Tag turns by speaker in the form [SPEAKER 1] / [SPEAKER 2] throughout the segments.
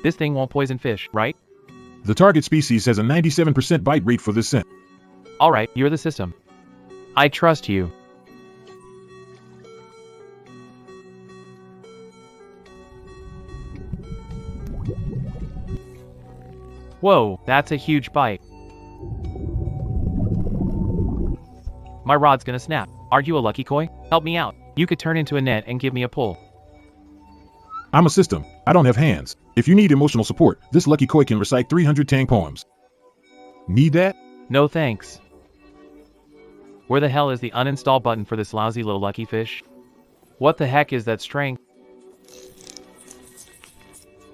[SPEAKER 1] This thing won't poison fish, right?
[SPEAKER 2] The target species has a 97% bite rate for this scent.
[SPEAKER 1] Alright, you're the system. I trust you. Whoa, that's a huge bite. My rod's gonna snap. Are you a lucky koi? Help me out. You could turn into a net and give me a pull.
[SPEAKER 2] I'm a system. I don't have hands. If you need emotional support, this lucky koi can recite 300 Tang poems. Need that?
[SPEAKER 1] No thanks. Where the hell is the uninstall button for this lousy little lucky fish? What the heck is that strength?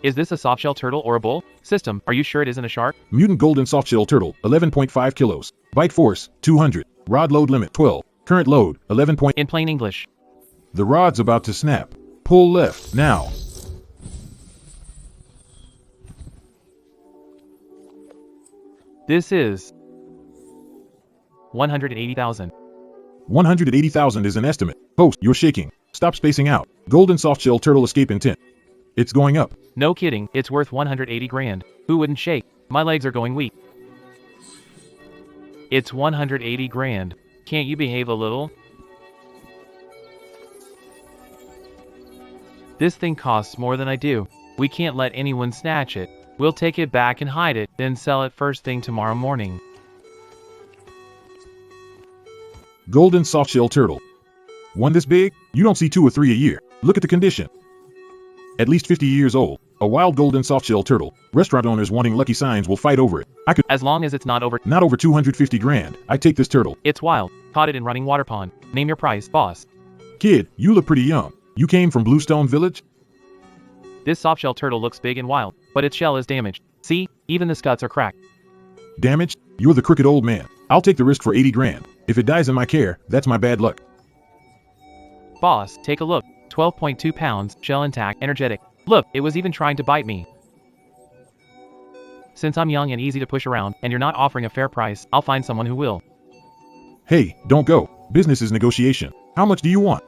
[SPEAKER 1] Is this a softshell turtle or a bull? System, are you sure it isn't a shark?
[SPEAKER 2] Mutant golden softshell turtle, 11.5 kilos. Bite force, 200. Rod load limit, 12. Current load, 11.
[SPEAKER 1] In plain English.
[SPEAKER 2] The rod's about to snap. Pull left, now.
[SPEAKER 1] This is 180,000.
[SPEAKER 2] 180,000 is an estimate. Post, you're shaking. Stop spacing out. Golden softshell turtle escape intent. It's going up.
[SPEAKER 1] No kidding, it's worth 180 grand. Who wouldn't shake? My legs are going weak. It's 180 grand. Can't you behave a little? This thing costs more than I do. We can't let anyone snatch it. We'll take it back and hide it, then sell it first thing tomorrow morning.
[SPEAKER 2] Golden softshell turtle. One this big? You don't see 2 or 3 a year. Look at the condition. At least 50 years old. A wild golden softshell turtle. Restaurant owners wanting lucky signs will fight over it. I could—
[SPEAKER 1] As long as it's not over
[SPEAKER 2] 250 grand. I take this turtle.
[SPEAKER 1] It's wild. Caught it in running water pond. Name your price, boss.
[SPEAKER 2] Kid, you look pretty young. You came from Bluestone Village?
[SPEAKER 1] This softshell turtle looks big and wild, but its shell is damaged. See? Even the scuts are cracked.
[SPEAKER 2] Damaged? You're the crooked old man. I'll take the risk for 80 grand. If it dies in my care, that's my bad luck.
[SPEAKER 1] Boss, take a look. 12.2 pounds, shell intact, energetic. Look, it was even trying to bite me. Since I'm young and easy to push around, and you're not offering a fair price, I'll find someone who will.
[SPEAKER 2] Hey, don't go. Business is negotiation. How much do you want?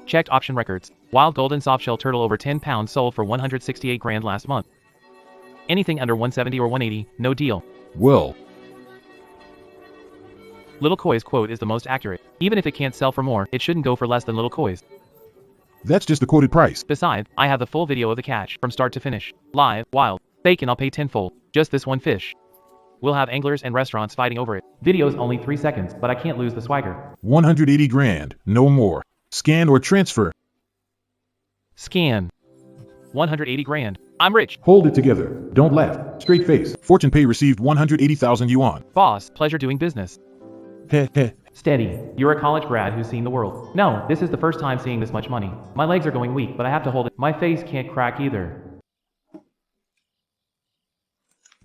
[SPEAKER 1] Checked auction records. Wild golden softshell turtle over 10 pounds sold for 168 grand last month. Anything under 170 or 180, no deal.
[SPEAKER 2] Well,
[SPEAKER 1] Little Koi's quote is the most accurate. Even if it can't sell for more, it shouldn't go for less than Little Koi's.
[SPEAKER 2] that's just the quoted price.
[SPEAKER 1] Besides, I have the full video of the catch, from start to finish. Live, wild, fake, and I'll pay tenfold. Just this one fish. We'll have anglers and restaurants fighting over it. Video's only 3 seconds, but I can't lose the swagger.
[SPEAKER 2] 180 grand, no more. Scan or transfer.
[SPEAKER 1] Scan. 180 grand. I'm rich.
[SPEAKER 2] Hold it together. Don't laugh. Straight face. Fortune Pay received 180,000 yuan.
[SPEAKER 1] Boss, pleasure doing business.
[SPEAKER 2] Heh heh.
[SPEAKER 1] Steady. You're a college grad who's seen the world. No, this is the first time seeing this much money. My legs are going weak, but I have to hold it. My face can't crack either.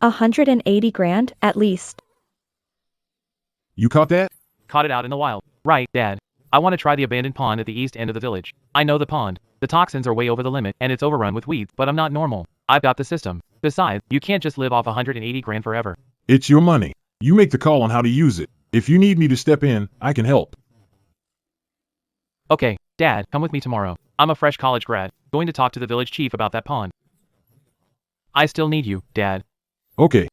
[SPEAKER 3] 180 grand, at least.
[SPEAKER 2] You caught that?
[SPEAKER 1] Caught it out in the wild. Right, Dad. I want to try the abandoned pond at the east end of the village. I know the pond. The toxins are way over the limit, and it's overrun with weeds, but I'm not normal. I've got the system. Besides, you can't just live off 180 grand forever.
[SPEAKER 2] It's your money. You make the call on how to use it. If you need me to step in, I can help.
[SPEAKER 1] Okay, Dad, come with me tomorrow. I'm a fresh college grad, going to talk to the village chief about that pond. I still need you, Dad.
[SPEAKER 2] Okay.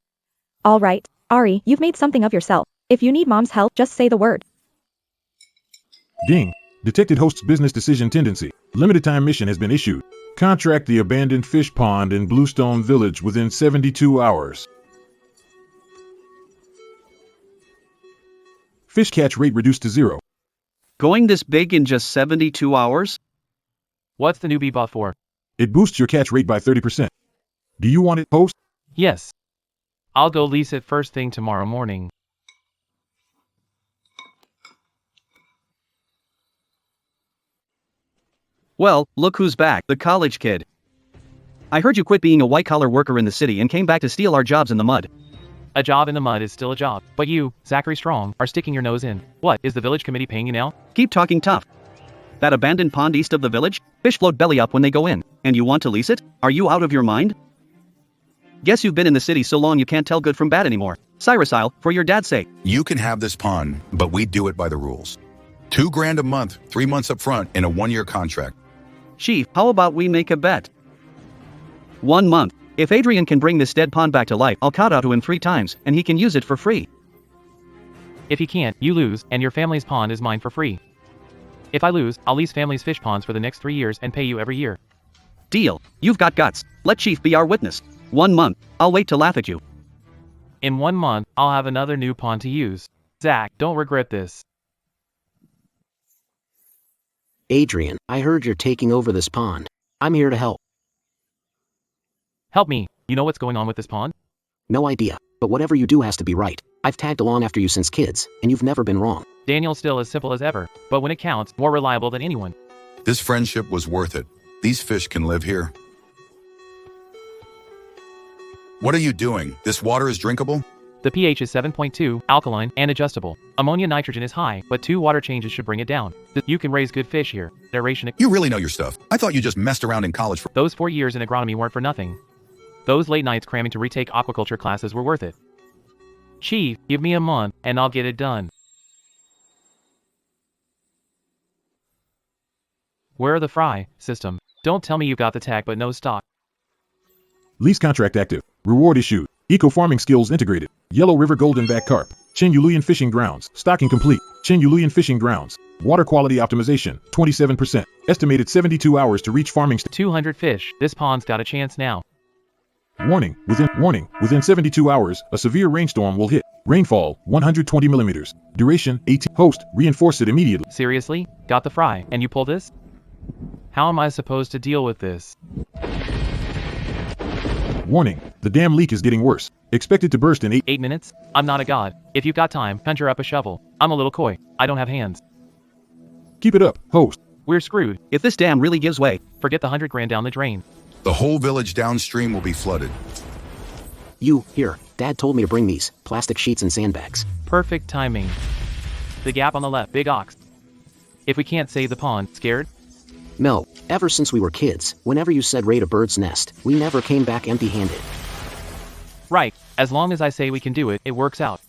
[SPEAKER 3] All right, Ari, you've made something of yourself. If you need mom's help, just say the word.
[SPEAKER 2] Ding. Detected host's business decision tendency. Limited time mission has been issued. Contract the abandoned fish pond in Bluestone Village within 72 hours. Fish catch rate reduced to 0.
[SPEAKER 4] Going this big in just 72 hours?
[SPEAKER 1] What's the newbie buff for?
[SPEAKER 2] It boosts your catch rate by 30%. Do you want it, host?
[SPEAKER 1] Yes. I'll go lease it first thing tomorrow morning.
[SPEAKER 4] Well, look who's back, the college kid. I heard you quit being a white-collar worker in the city and came back to steal our jobs in the mud.
[SPEAKER 1] A job in the mud is still a job, but you, Zachary Strong, are sticking your nose in. What, is the village committee paying you now?
[SPEAKER 4] Keep talking tough. That abandoned pond east of the village? Fish float belly up when they go in, and you want to lease it? Are you out of your mind? Guess you've been in the city so long you can't tell good from bad anymore. Cyrusile, for your dad's sake.
[SPEAKER 5] You can have this pond, but we do it by the rules. $2 grand a month, 3 months up front, and a 1-year contract.
[SPEAKER 4] Chief, how about we make a bet? 1 month. If Adrian can bring this dead pond back to life, I'll kowtow to him 3 times, and he can use it for free.
[SPEAKER 1] If he can't, you lose, and your family's pond is mine for free. If I lose, I'll lease family's fish ponds for the next 3 years and pay you every year.
[SPEAKER 4] Deal. You've got guts. Let Chief be our witness. 1 month. I'll wait to laugh at you.
[SPEAKER 1] In 1 month, I'll have another new pond to use. Zach, don't regret this.
[SPEAKER 6] Adrian, I heard you're taking over this pond. I'm here to help.
[SPEAKER 1] Help me. You know what's going on with this pond?
[SPEAKER 6] No idea, but whatever you do has to be right. I've tagged along after you since kids, and you've never been wrong.
[SPEAKER 1] Daniel's still as simple as ever, but when it counts, more reliable than anyone.
[SPEAKER 5] This friendship was worth it. These fish can live here. What are you doing? This water is drinkable?
[SPEAKER 1] The pH is 7.2, alkaline, and adjustable. Ammonia nitrogen is high, but 2 water changes should bring it down. You can raise good fish here. Aeration.
[SPEAKER 5] You really know your stuff. I thought you just messed around in college for—
[SPEAKER 1] Those 4 years in agronomy weren't for nothing. Those late nights cramming to retake aquaculture classes were worth it. Chief, give me a month, and I'll get it done. Where are the fry system? Don't tell me you got the tag but no stock.
[SPEAKER 2] Lease contract active. Reward issued. Eco-farming skills integrated. Yellow River Goldenback Carp. Chin-Yulian Fishing Grounds. Stocking complete. Chin-Yulian Fishing Grounds. Water quality optimization, 27%. Estimated 72 hours to reach farming
[SPEAKER 1] 200 fish. This pond's got a chance now.
[SPEAKER 2] Warning, within 72 hours, a severe rainstorm will hit. Rainfall, 120 millimeters. Duration, 18. Host, reinforce it immediately.
[SPEAKER 1] Seriously? Got the fry, and you pull this? How am I supposed to deal with this?
[SPEAKER 2] Warning, the dam leak is getting worse. Expected to burst in
[SPEAKER 1] 8 minutes? I'm not a god. If you've got time, conjure up a shovel. I'm a little coy. I don't have hands.
[SPEAKER 2] Keep it up, host.
[SPEAKER 1] We're screwed.
[SPEAKER 4] If this dam really gives way,
[SPEAKER 1] Forget the 100 grand down the drain.
[SPEAKER 5] The whole village downstream will be flooded.
[SPEAKER 6] Here, Dad told me to bring these, plastic sheets and sandbags.
[SPEAKER 1] Perfect timing. The gap on the left, big ox. If we can't save the pond, scared?
[SPEAKER 6] No, ever since we were kids, whenever you said raid a bird's nest, we never came back empty-handed.
[SPEAKER 1] Right. As long as I say we can do it, it works out.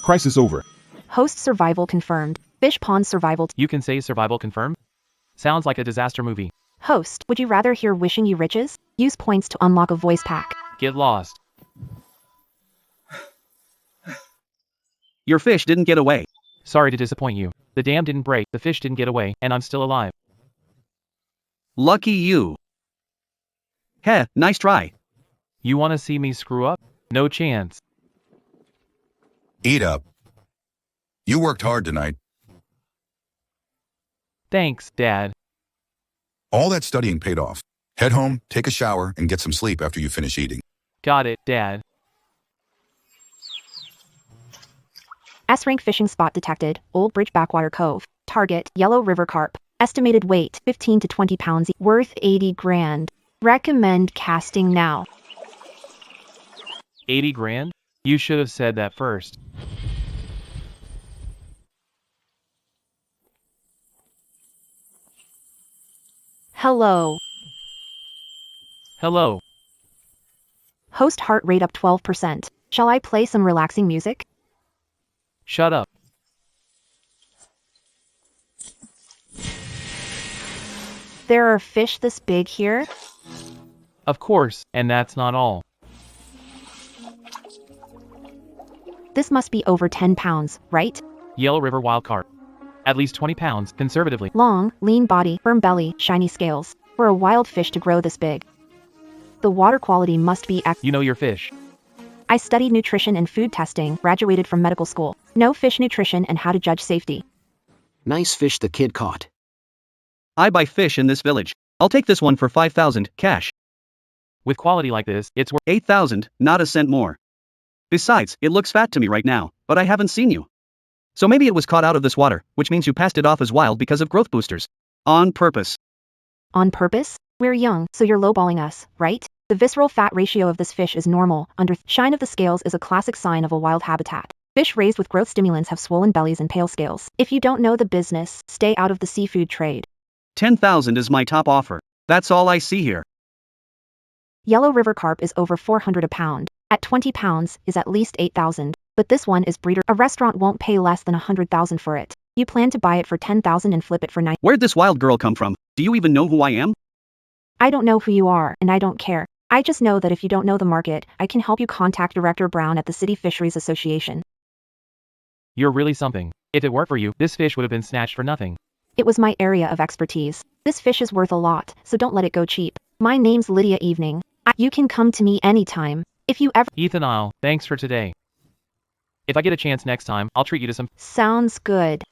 [SPEAKER 2] Crisis over.
[SPEAKER 3] Host survival confirmed. Fish pond survival.
[SPEAKER 1] You can say survival confirmed? Sounds like a disaster movie.
[SPEAKER 3] Host, would you rather hear wishing you riches? Use points to unlock a voice pack.
[SPEAKER 1] Get lost.
[SPEAKER 4] your fish didn't get away.
[SPEAKER 1] Sorry to disappoint you. The dam didn't break, the fish didn't get away, and I'm still alive.
[SPEAKER 4] Lucky you. Heh, nice try.
[SPEAKER 1] You want to see me screw up? No chance.
[SPEAKER 5] Eat up. You worked hard tonight.
[SPEAKER 1] Thanks, Dad.
[SPEAKER 5] All that studying paid off. Head home, take a shower, and get some sleep after you finish eating.
[SPEAKER 1] Got it, Dad.
[SPEAKER 3] S-rank fishing spot detected, Old Bridge Backwater Cove. Target, Yellow River Carp. Estimated weight, 15 to 20 pounds. Worth 80 grand. Recommend casting now.
[SPEAKER 1] 80 grand? You should have said that first.
[SPEAKER 3] Hello.
[SPEAKER 1] Hello.
[SPEAKER 3] Host heart rate up 12%. Shall I play some relaxing music?
[SPEAKER 1] Shut up.
[SPEAKER 3] There are fish this big here?
[SPEAKER 1] Of course, and that's not all.
[SPEAKER 3] This must be over 10 pounds, right?
[SPEAKER 1] Yellow River wild carp. At least 20 pounds, conservatively.
[SPEAKER 3] Long, lean body, firm belly, shiny scales. For a wild fish to grow this big. The water quality must be
[SPEAKER 1] You know your fish.
[SPEAKER 3] I studied nutrition and food testing, graduated from medical school. Know fish nutrition and how to judge safety.
[SPEAKER 6] Nice fish the kid caught.
[SPEAKER 4] I buy fish in this village. I'll take this one for 5,000, cash.
[SPEAKER 1] With quality like this, it's worth
[SPEAKER 4] 8,000, not a cent more. Besides, it looks fat to me right now, but I haven't seen you. So maybe it was caught out of this water, which means you passed it off as wild because of growth boosters. On purpose.
[SPEAKER 3] On purpose? We're young, so you're lowballing us, right? The visceral fat ratio of this fish is normal. Shine of the scales is a classic sign of a wild habitat. Fish raised with growth stimulants have swollen bellies and pale scales. If you don't know the business, stay out of the seafood trade.
[SPEAKER 4] 10,000 is my top offer. That's all I see here.
[SPEAKER 3] Yellow River Carp is over 400 a pound. At 20 pounds, is at least 8,000. But this one is breeder. A restaurant won't pay less than 100,000 for it. You plan to buy it for 10,000 and flip it for 9.
[SPEAKER 4] Where'd this wild girl come from? Do you even know who I am?
[SPEAKER 3] I don't know who you are, and I don't care. I just know that if you don't know the market, I can help you contact Director Brown at the City Fisheries Association.
[SPEAKER 1] You're really something. If it weren't for you, this fish would have been snatched for nothing.
[SPEAKER 3] It was my area of expertise. This fish is worth a lot, so don't let it go cheap. My name's Lydia Evening. You can come to me anytime. If you ever—
[SPEAKER 1] Ethan Isle, thanks for today. If I get a chance next time, I'll treat you to some—
[SPEAKER 3] Sounds good.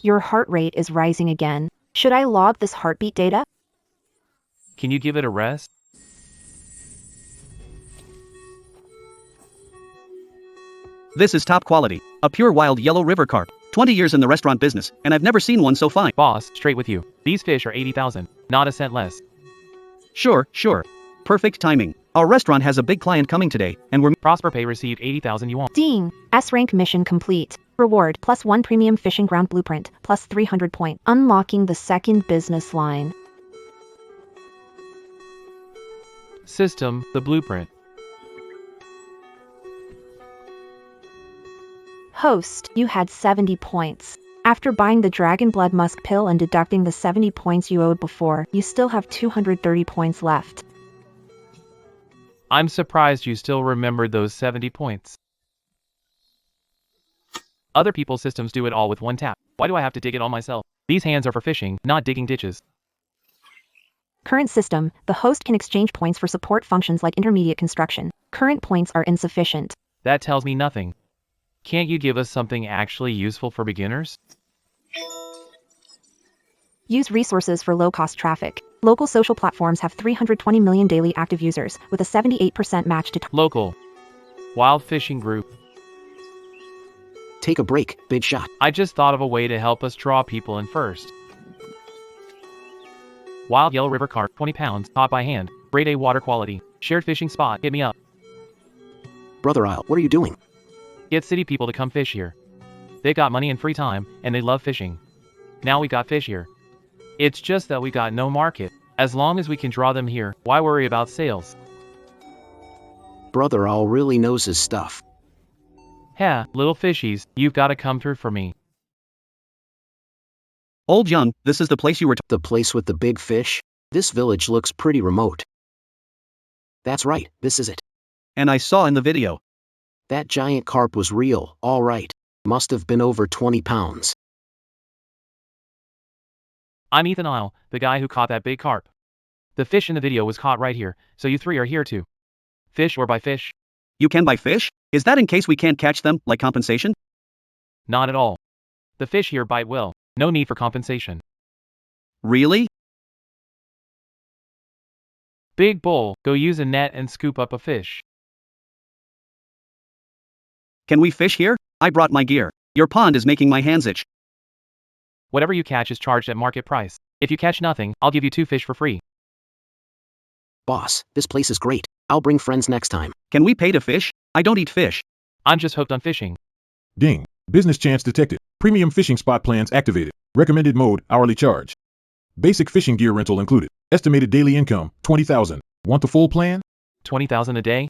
[SPEAKER 3] Your heart rate is rising again. Should I log this heartbeat data?
[SPEAKER 1] Can you give it a rest?
[SPEAKER 4] This is top quality. A pure wild yellow river carp. 20 years in the restaurant business, and I've never seen one so fine.
[SPEAKER 1] Boss, straight with you. These fish are 80,000, not a cent less.
[SPEAKER 4] Sure. Perfect timing. Our restaurant has a big client coming today, and we're—
[SPEAKER 1] Prosper Pay received 80,000 yuan.
[SPEAKER 3] Ding! S-rank mission complete. Reward +1 premium fishing ground blueprint +300 point. Unlocking the second business line.
[SPEAKER 1] System, the blueprint.
[SPEAKER 3] Host, you had 70 points. After buying the Dragon Blood Musk pill and deducting the 70 points you owed before, you still have 230 points left.
[SPEAKER 1] I'm surprised you still remembered those 70 points. Other people's systems do it all with one tap. Why do I have to dig it all myself? These hands are for fishing, not digging ditches.
[SPEAKER 3] Current system, the host can exchange points for support functions like intermediate construction. Current points are insufficient.
[SPEAKER 1] That tells me nothing. Can't you give us something actually useful for beginners?
[SPEAKER 3] Use resources for low-cost traffic. Local social platforms have 320 million daily active users, with a 78% match to
[SPEAKER 1] Local. Wild fishing group.
[SPEAKER 6] Take a break, big shot.
[SPEAKER 1] I just thought of a way to help us draw people in first. Wild yellow river carp, 20 pounds, caught by hand. Grade A water quality. Shared fishing spot, hit me up.
[SPEAKER 6] Brother Isle, what are you doing?
[SPEAKER 1] Get city people to come fish here. They got money and free time, and they love fishing. Now we got fish here. It's just that we got no market. As long as we can draw them here, why worry about sales?
[SPEAKER 6] Brother Isle really knows his stuff.
[SPEAKER 1] Heh, little fishies, you've got to come through for me.
[SPEAKER 4] Old Young, this is the place you were—
[SPEAKER 6] The place with the big fish? This village looks pretty remote. That's right, this is it.
[SPEAKER 4] And I saw in the video.
[SPEAKER 6] That giant carp was real, all right. Must have been over 20 pounds.
[SPEAKER 1] I'm Ethan Isle, the guy who caught that big carp. The fish in the video was caught right here, so you three are here to fish or buy fish?
[SPEAKER 4] You can buy fish? Is that in case we can't catch them, like compensation?
[SPEAKER 1] Not at all. The fish here bite well. No need for compensation.
[SPEAKER 4] Really?
[SPEAKER 1] Big bull, go use a net and scoop up a fish.
[SPEAKER 4] Can we fish here? I brought my gear. Your pond is making my hands itch.
[SPEAKER 1] Whatever you catch is charged at market price. If you catch nothing, I'll give you 2 fish for free.
[SPEAKER 6] Boss, this place is great. I'll bring friends next time.
[SPEAKER 4] Can we pay to fish? I don't eat fish.
[SPEAKER 1] I'm just hooked on fishing.
[SPEAKER 2] Ding. Business chance detected. Premium fishing spot plans activated. Recommended mode, hourly charge. Basic fishing gear rental included. Estimated daily income, 20,000. Want the full plan?
[SPEAKER 1] 20,000 a day?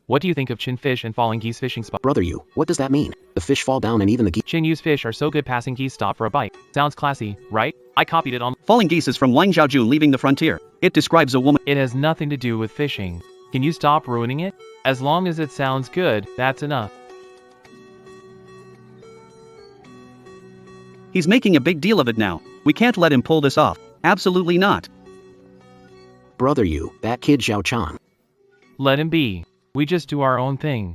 [SPEAKER 1] What do you think of chin fish and falling geese fishing spot?
[SPEAKER 6] Brother you, what does that mean? The fish fall down and even the geese—
[SPEAKER 1] Chin use fish are so good passing geese stop for a bite. Sounds classy, right? I copied it on—
[SPEAKER 4] Falling geese is from Wang Zhaojun leaving the frontier. It describes a woman—
[SPEAKER 1] It has nothing to do with fishing. Can you stop ruining it? As long as it sounds good, that's enough.
[SPEAKER 4] He's making a big deal of it now. We can't let him pull this off. Absolutely not.
[SPEAKER 6] Brother you, that kid Zhao Chang.
[SPEAKER 1] Let him be. We just do our own thing.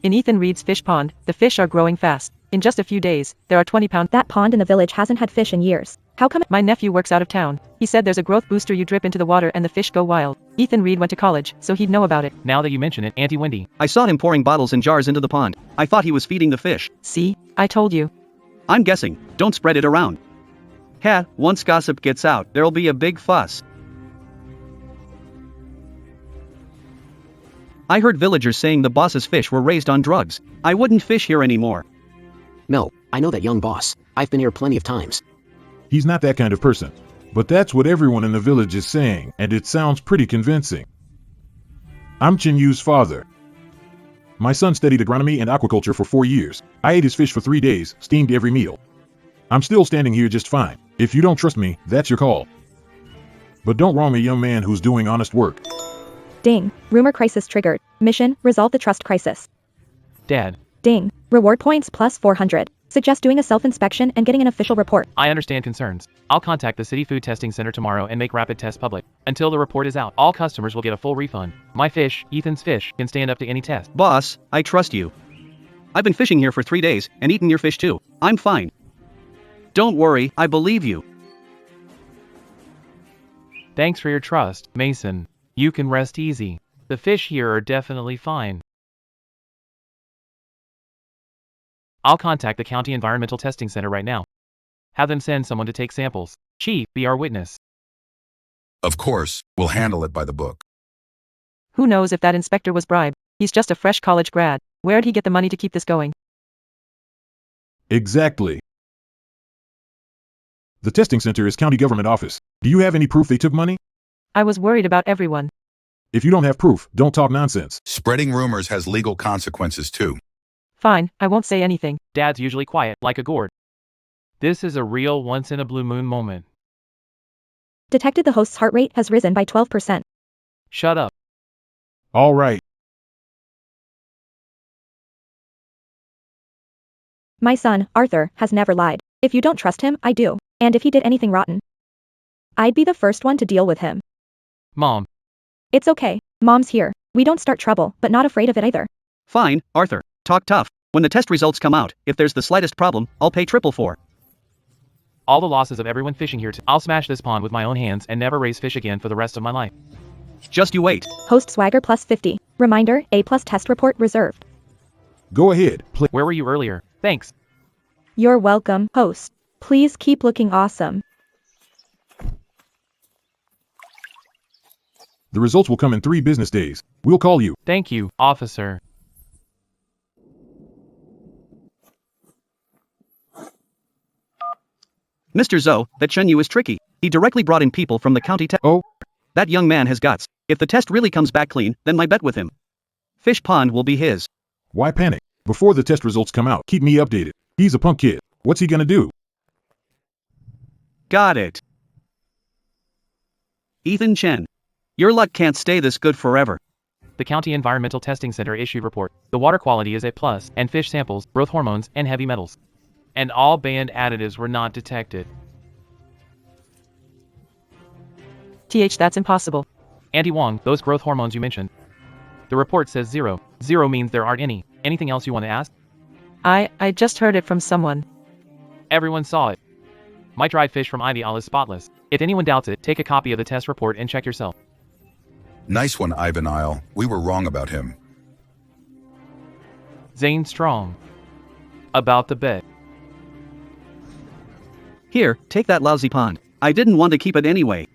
[SPEAKER 7] In Ethan Reed's fish pond, the fish are growing fast. In just a few days, there are 20-pound.
[SPEAKER 3] That pond in the village hasn't had fish in years. How come—
[SPEAKER 7] My nephew works out of town. He said there's a growth booster you drip into the water and the fish go wild. Ethan Reed went to college, so he'd know about it.
[SPEAKER 1] Now that you mention it, Auntie Wendy.
[SPEAKER 4] I saw him pouring bottles and jars into the pond. I thought he was feeding the fish.
[SPEAKER 7] See? I told you.
[SPEAKER 4] I'm guessing. Don't spread it around. Heh, once gossip gets out, there'll be a big fuss. I heard villagers saying the boss's fish were raised on drugs. I wouldn't fish here anymore.
[SPEAKER 6] No, I know that young boss. I've been here plenty of times.
[SPEAKER 2] He's not that kind of person. But that's what everyone in the village is saying, and it sounds pretty convincing. I'm Chin Yu's father. My son studied agronomy and aquaculture for 4 years. I ate his fish for 3 days, steamed every meal. I'm still standing here just fine. If you don't trust me, that's your call. But don't wrong a young man who's doing honest work.
[SPEAKER 3] Ding. Rumor crisis triggered. Mission, resolve the trust crisis.
[SPEAKER 1] Dad,
[SPEAKER 3] Ding. Reward points plus 400. Suggest doing a self-inspection and getting an official report.
[SPEAKER 1] I understand concerns. I'll contact the City Food Testing Center tomorrow and make rapid tests public. Until the report is out, all customers will get a full refund. My fish, Ethan's fish, can stand up to any test.
[SPEAKER 4] Boss, I trust you. I've been fishing here for 3 days and eaten your fish too. I'm fine. Don't worry, I believe you.
[SPEAKER 1] Thanks for your trust, Mason. You can rest easy. The fish here are definitely fine. I'll contact the County Environmental Testing Center right now. Have them send someone to take samples. Chief, be our witness.
[SPEAKER 5] Of course, we'll handle it by the book.
[SPEAKER 7] Who knows if that inspector was bribed? He's just a fresh college grad. Where'd he get the money to keep this going?
[SPEAKER 2] Exactly. The testing center is county government office. Do you have any proof they took money?
[SPEAKER 7] I was worried about everyone.
[SPEAKER 2] If you don't have proof, don't talk nonsense.
[SPEAKER 5] Spreading rumors has legal consequences too.
[SPEAKER 7] Fine, I won't say anything.
[SPEAKER 1] Dad's usually quiet, like a gourd. This is a real once-in-a-blue-moon moment.
[SPEAKER 3] Detected the host's heart rate has risen by 12%.
[SPEAKER 1] Shut up.
[SPEAKER 2] All right.
[SPEAKER 3] My son, Arthur, has never lied. If you don't trust him, I do. And if he did anything rotten, I'd be the first one to deal with him.
[SPEAKER 1] Mom,
[SPEAKER 3] It's okay. Mom's here. We don't start trouble, but not afraid of it either.
[SPEAKER 4] Fine, Arthur. Talk tough. When the test results come out, if there's the slightest problem, I'll pay triple for.
[SPEAKER 1] all the losses of everyone fishing here I'll smash this pond with my own hands and never raise fish again for the rest of my life.
[SPEAKER 4] Just you wait.
[SPEAKER 3] Host swagger plus 50. Reminder, A+ test report reserved.
[SPEAKER 2] Go ahead, play.
[SPEAKER 1] Where were you earlier? Thanks.
[SPEAKER 3] You're welcome, host. Please keep looking awesome.
[SPEAKER 2] The results will come in 3 business days. We'll call you.
[SPEAKER 1] Thank you, officer.
[SPEAKER 4] Mr. Zoe, that Chen Yu is tricky. He directly brought in people from the county test.
[SPEAKER 2] Oh,
[SPEAKER 4] That young man has guts. If the test really comes back clean, then my bet with him. Fish pond will be his.
[SPEAKER 2] why panic? Before the test results come out, keep me updated. He's a punk kid. What's he gonna do?
[SPEAKER 4] Got it. Ethan Chen. Your luck can't stay this good forever.
[SPEAKER 1] The County Environmental Testing Center issued report. The water quality is A+, and fish samples, growth hormones, and heavy metals. And all banned additives were not detected.
[SPEAKER 7] That's impossible.
[SPEAKER 1] Auntie Wong, those growth hormones you mentioned. The report says 0. 0 means there aren't any. Anything else you want to ask?
[SPEAKER 7] I just heard it from someone.
[SPEAKER 1] Everyone saw it. My dried fish from Ideal is spotless. If anyone doubts it, take a copy of the test report and check yourself.
[SPEAKER 5] Nice one, Ivan Isle. We were wrong about him.
[SPEAKER 1] Zane Strong. About the bet.
[SPEAKER 4] Here, take that lousy pond. I didn't want to keep it anyway.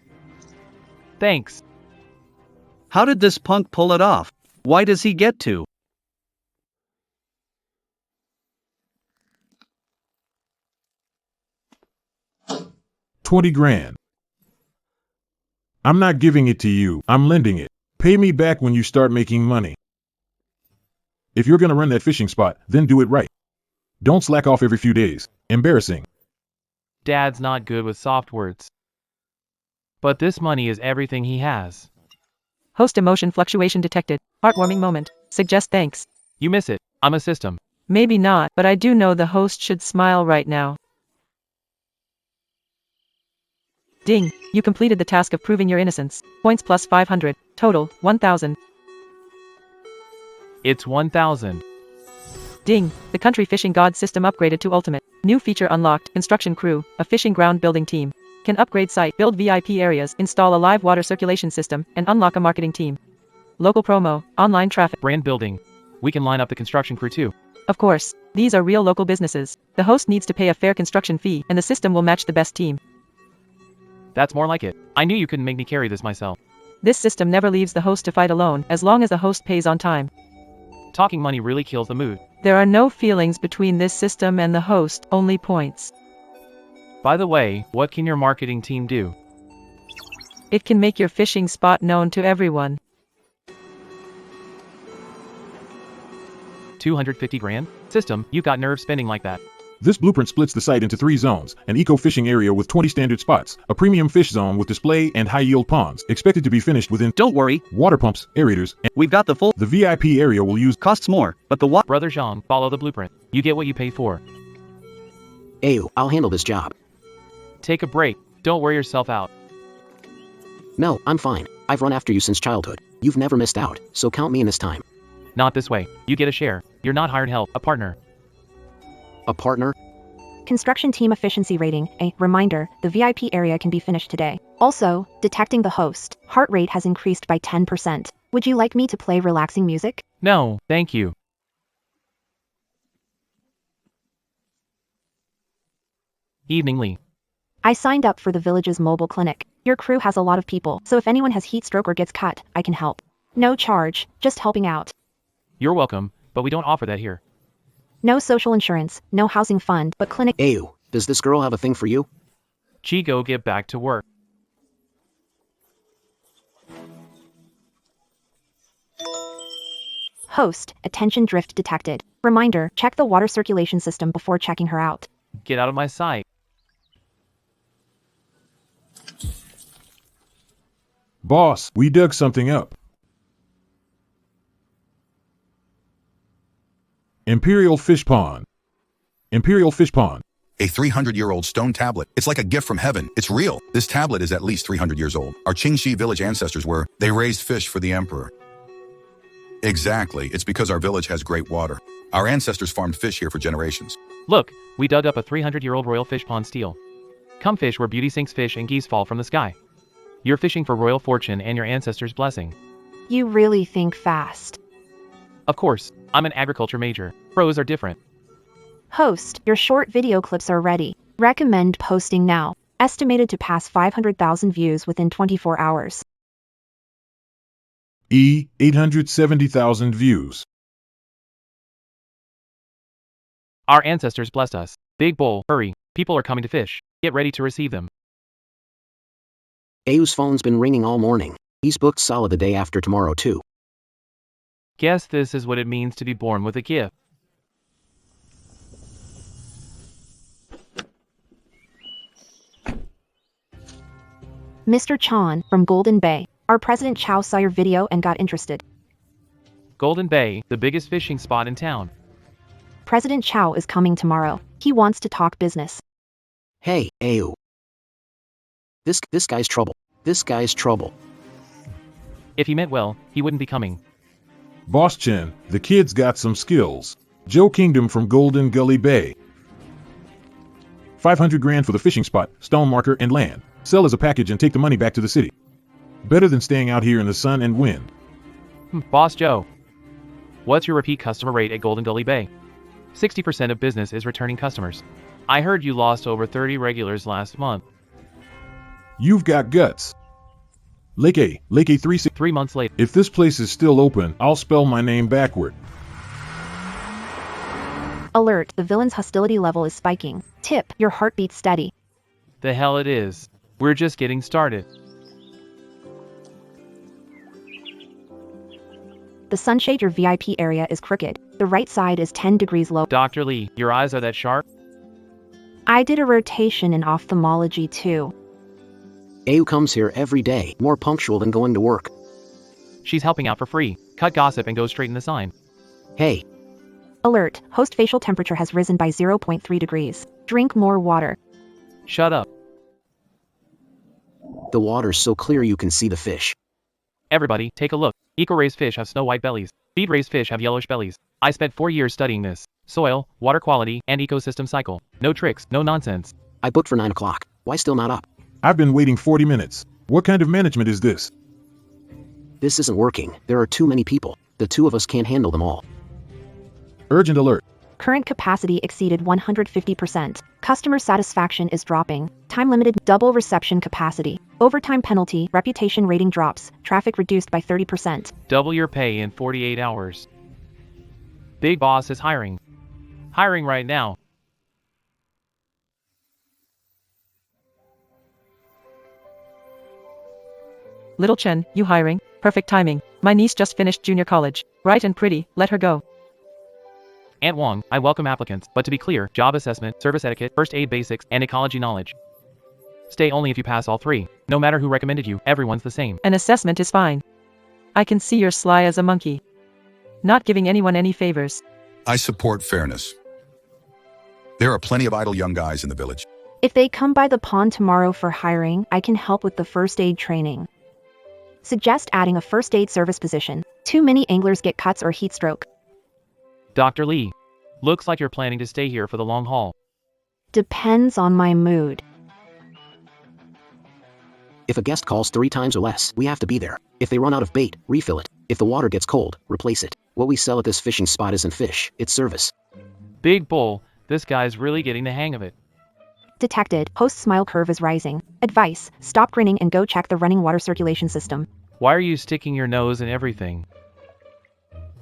[SPEAKER 1] Thanks.
[SPEAKER 4] How did this punk pull it off? Why does he get to?
[SPEAKER 2] $20,000. I'm not giving it to you. I'm lending it. Pay me back when you start making money. If you're gonna run that fishing spot, then do it right. Don't slack off every few days. Embarrassing.
[SPEAKER 1] Dad's not good with soft words. But this money is everything he has.
[SPEAKER 7] Host emotion fluctuation detected. Heartwarming moment. Suggest thanks.
[SPEAKER 1] You miss it. I'm a system.
[SPEAKER 7] Maybe not, but I do know the host should smile right now. Ding. You completed the task of proving your innocence. Points plus 500. Total, 1,000.
[SPEAKER 1] It's 1,000.
[SPEAKER 7] Ding. The country fishing god system upgraded to ultimate. New feature unlocked. Construction crew. A fishing ground building team. Can upgrade site, build VIP areas, install a live water circulation system, and unlock a marketing team. Local promo. Online traffic.
[SPEAKER 1] Brand building. We can line up the construction crew too.
[SPEAKER 7] Of course. These are real local businesses. The host needs to pay a fair construction fee, and the system will match the best team.
[SPEAKER 1] That's more like it. I knew you couldn't make me carry this myself.
[SPEAKER 7] This system never leaves the host to fight alone, as long as the host pays on time.
[SPEAKER 1] Talking money really kills the mood.
[SPEAKER 7] There are no feelings between this system and the host, only points.
[SPEAKER 1] By the way, what can your marketing team do?
[SPEAKER 7] It can make your fishing spot known to everyone.
[SPEAKER 1] 250 grand? System, you've got nerve spending like that.
[SPEAKER 2] This blueprint splits the site into 3 zones: an eco-fishing area with 20 standard spots, a premium fish zone with display and high-yield ponds, expected to be finished within.
[SPEAKER 4] Don't worry,
[SPEAKER 2] Water pumps, aerators, and
[SPEAKER 4] we've got the full.
[SPEAKER 2] the VIP area will use.
[SPEAKER 4] Costs more, but the what?
[SPEAKER 1] Brother Zhang, follow the blueprint. You get what you pay for.
[SPEAKER 6] Ayu, I'll handle this job.
[SPEAKER 1] Take a break. Don't wear yourself out.
[SPEAKER 6] No, I'm fine. I've run after you since childhood. You've never missed out, so count me in this time.
[SPEAKER 1] Not this way. You get a share. You're not hired help, a partner.
[SPEAKER 6] A partner?
[SPEAKER 3] Construction team efficiency rating. A reminder, the VIP area can be finished today. Also, detecting the host. Heart rate has increased by 10%. Would you like me to play relaxing music?
[SPEAKER 1] No, thank you. Evening, Lee.
[SPEAKER 3] I signed up for the village's mobile clinic. Your crew has a lot of people, so if anyone has heat stroke or gets cut, I can help. No charge, just helping out.
[SPEAKER 1] You're welcome, but we don't offer that here.
[SPEAKER 3] No social insurance, no housing fund, but clinic.
[SPEAKER 6] Ayu, does this girl have a thing for you?
[SPEAKER 1] Chigo, get back to work.
[SPEAKER 3] Host, attention drift detected. Reminder, check the water circulation system before checking her out.
[SPEAKER 1] Get out of my sight.
[SPEAKER 2] Boss, we dug something up. Imperial Fish Pond. Imperial Fish Pond.
[SPEAKER 5] A 300-year-old stone tablet. It's like a gift from heaven. It's real. This tablet is at least 300 years old. Our Qingxi village ancestors were. They raised fish for the emperor. Exactly. It's because our village has great water. Our ancestors farmed fish here for generations.
[SPEAKER 1] Look, we dug up a 300-year-old royal fish pond steel. Come fish where beauty sinks fish and geese fall from the sky. You're fishing for royal fortune and your ancestors' blessing.
[SPEAKER 3] You really think fast.
[SPEAKER 1] Of course, I'm an agriculture major. Pros are different.
[SPEAKER 3] Host, your short video clips are ready. Recommend posting now. Estimated to pass 500,000 views within 24 hours.
[SPEAKER 2] 870,000 views.
[SPEAKER 1] Our ancestors blessed us. Big bowl, hurry. People are coming to fish. Get ready to receive them.
[SPEAKER 6] Ayu's phone's been ringing all morning. He's booked solid the day after tomorrow too.
[SPEAKER 1] Guess this is what it means to be born with a gift.
[SPEAKER 3] Mr. Chan, from Golden Bay. Our President Chow saw your video and got interested.
[SPEAKER 1] Golden Bay, the biggest fishing spot in town.
[SPEAKER 3] President Chow is coming tomorrow. He wants to talk business.
[SPEAKER 6] Hey, Ayu. This guy's trouble. This guy's trouble.
[SPEAKER 1] If he meant well, he wouldn't be coming.
[SPEAKER 2] Boss Chen, the kid's got some skills. Joe Kingdom from Golden Gully Bay. 500 grand for the fishing spot, stone marker, and land. Sell as a package and take the money back to the city. Better than staying out here in the sun and wind.
[SPEAKER 1] Boss Joe. What's your repeat customer rate at Golden Gully Bay? 60% of business is returning customers. I heard you lost over 30 regulars last month.
[SPEAKER 2] You've got guts. Lake A
[SPEAKER 1] 3 months later.
[SPEAKER 2] If this place is still open, I'll spell my name backward.
[SPEAKER 3] Alert, the villain's hostility level is spiking. Tip, your heartbeat steady.
[SPEAKER 1] The hell it is. We're just getting started.
[SPEAKER 3] The sunshade your VIP area is crooked. The right side is 10 degrees low.
[SPEAKER 1] Dr. Lee, your eyes are that sharp?
[SPEAKER 3] I did a rotation in ophthalmology too.
[SPEAKER 6] Ayu comes here every day, more punctual than going to work.
[SPEAKER 1] She's helping out for free. Cut gossip and go straighten the sign.
[SPEAKER 6] Hey,
[SPEAKER 3] Alert, host facial temperature has risen by 0.3 degrees. Drink more water.
[SPEAKER 1] Shut up.
[SPEAKER 6] the water's so clear you can see the fish.
[SPEAKER 1] Everybody, take a look. Eco-raised fish have snow-white bellies. Feed-raised fish have yellowish bellies. I spent 4 years studying this. Soil, water quality, and ecosystem cycle. No tricks, no nonsense.
[SPEAKER 6] I booked for 9 o'clock. Why still not up?
[SPEAKER 2] I've been waiting 40 minutes. What kind of management is this?
[SPEAKER 6] This isn't working. There are too many people. The two of us can't handle them all.
[SPEAKER 2] Urgent alert.
[SPEAKER 3] Current capacity exceeded 150%. Customer satisfaction is dropping. Time limited, double reception capacity. Overtime penalty, reputation rating drops. Traffic reduced by 30%.
[SPEAKER 1] Double your pay in 48 hours. Big Boss is hiring. Hiring right now.
[SPEAKER 7] Little Chen, you hiring? Perfect timing. My niece just finished junior college. Bright and pretty, let her go.
[SPEAKER 1] Aunt Wong, I welcome applicants, but to be clear, job assessment, service etiquette, first aid basics, and ecology knowledge. Stay only if you pass all 3. No matter who recommended you, everyone's the same.
[SPEAKER 7] An assessment is fine. I can see you're sly as a monkey. Not giving anyone any favors.
[SPEAKER 5] I support fairness. There are plenty of idle young guys in the village.
[SPEAKER 3] If they come by the pond tomorrow for hiring, I can help with the first aid training. Suggest adding a first aid service position. Too many anglers get cuts or heat stroke.
[SPEAKER 1] Dr. Lee. Looks like you're planning to stay here for the long haul.
[SPEAKER 3] Depends on my mood.
[SPEAKER 6] If a guest calls 3 times or less, we have to be there. If they run out of bait, refill it. If the water gets cold, replace it. What we sell at this fishing spot isn't fish, it's service.
[SPEAKER 1] Big bull, this guy's really getting the hang of it.
[SPEAKER 3] Detected. Host smile curve is rising. Advice: stop grinning and go check the running water circulation system.
[SPEAKER 1] Why are you sticking your nose in everything?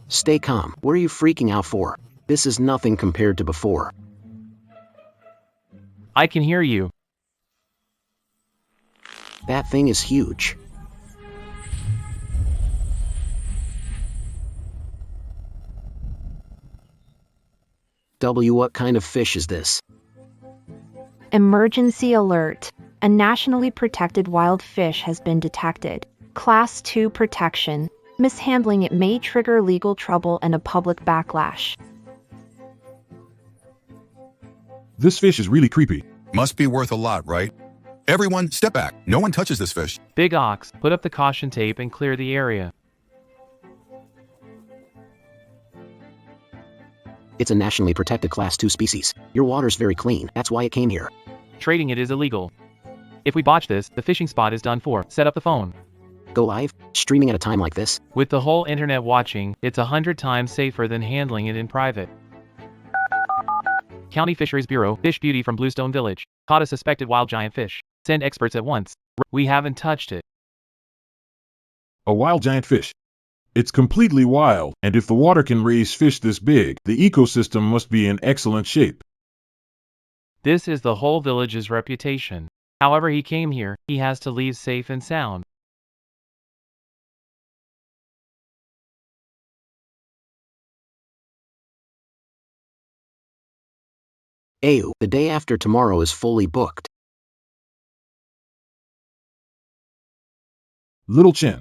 [SPEAKER 6] Stay calm. What are you freaking out for? This is nothing compared to before.
[SPEAKER 1] I can hear you.
[SPEAKER 6] That thing is huge. What kind of fish is this?
[SPEAKER 3] Emergency alert. A nationally protected wild fish has been detected. Class 2 protection. Mishandling it may trigger legal trouble and a public backlash.
[SPEAKER 2] This fish is really creepy.
[SPEAKER 5] Must be worth a lot, right? Everyone, step back. No one touches this fish.
[SPEAKER 1] Big Ox, put up the caution tape and clear the area.
[SPEAKER 6] It's a nationally protected Class 2 species. Your water's very clean, that's why it came here.
[SPEAKER 1] Trading it is illegal. If we botch this, the fishing spot is done for. Set up the phone.
[SPEAKER 6] Go live? Streaming at a time like this?
[SPEAKER 1] With the whole internet watching, it's 100 times safer than handling it in private. County Fisheries Bureau, Fish Beauty from Bluestone Village. Caught a suspected wild giant fish. Send experts at once. We haven't touched it.
[SPEAKER 2] A wild giant fish. It's completely wild, and if the water can raise fish this big, the ecosystem must be in excellent shape.
[SPEAKER 1] This is the whole village's reputation. However he came here, he has to leave safe and sound.
[SPEAKER 6] Ayu, the day after tomorrow is fully booked.
[SPEAKER 2] Little Chen.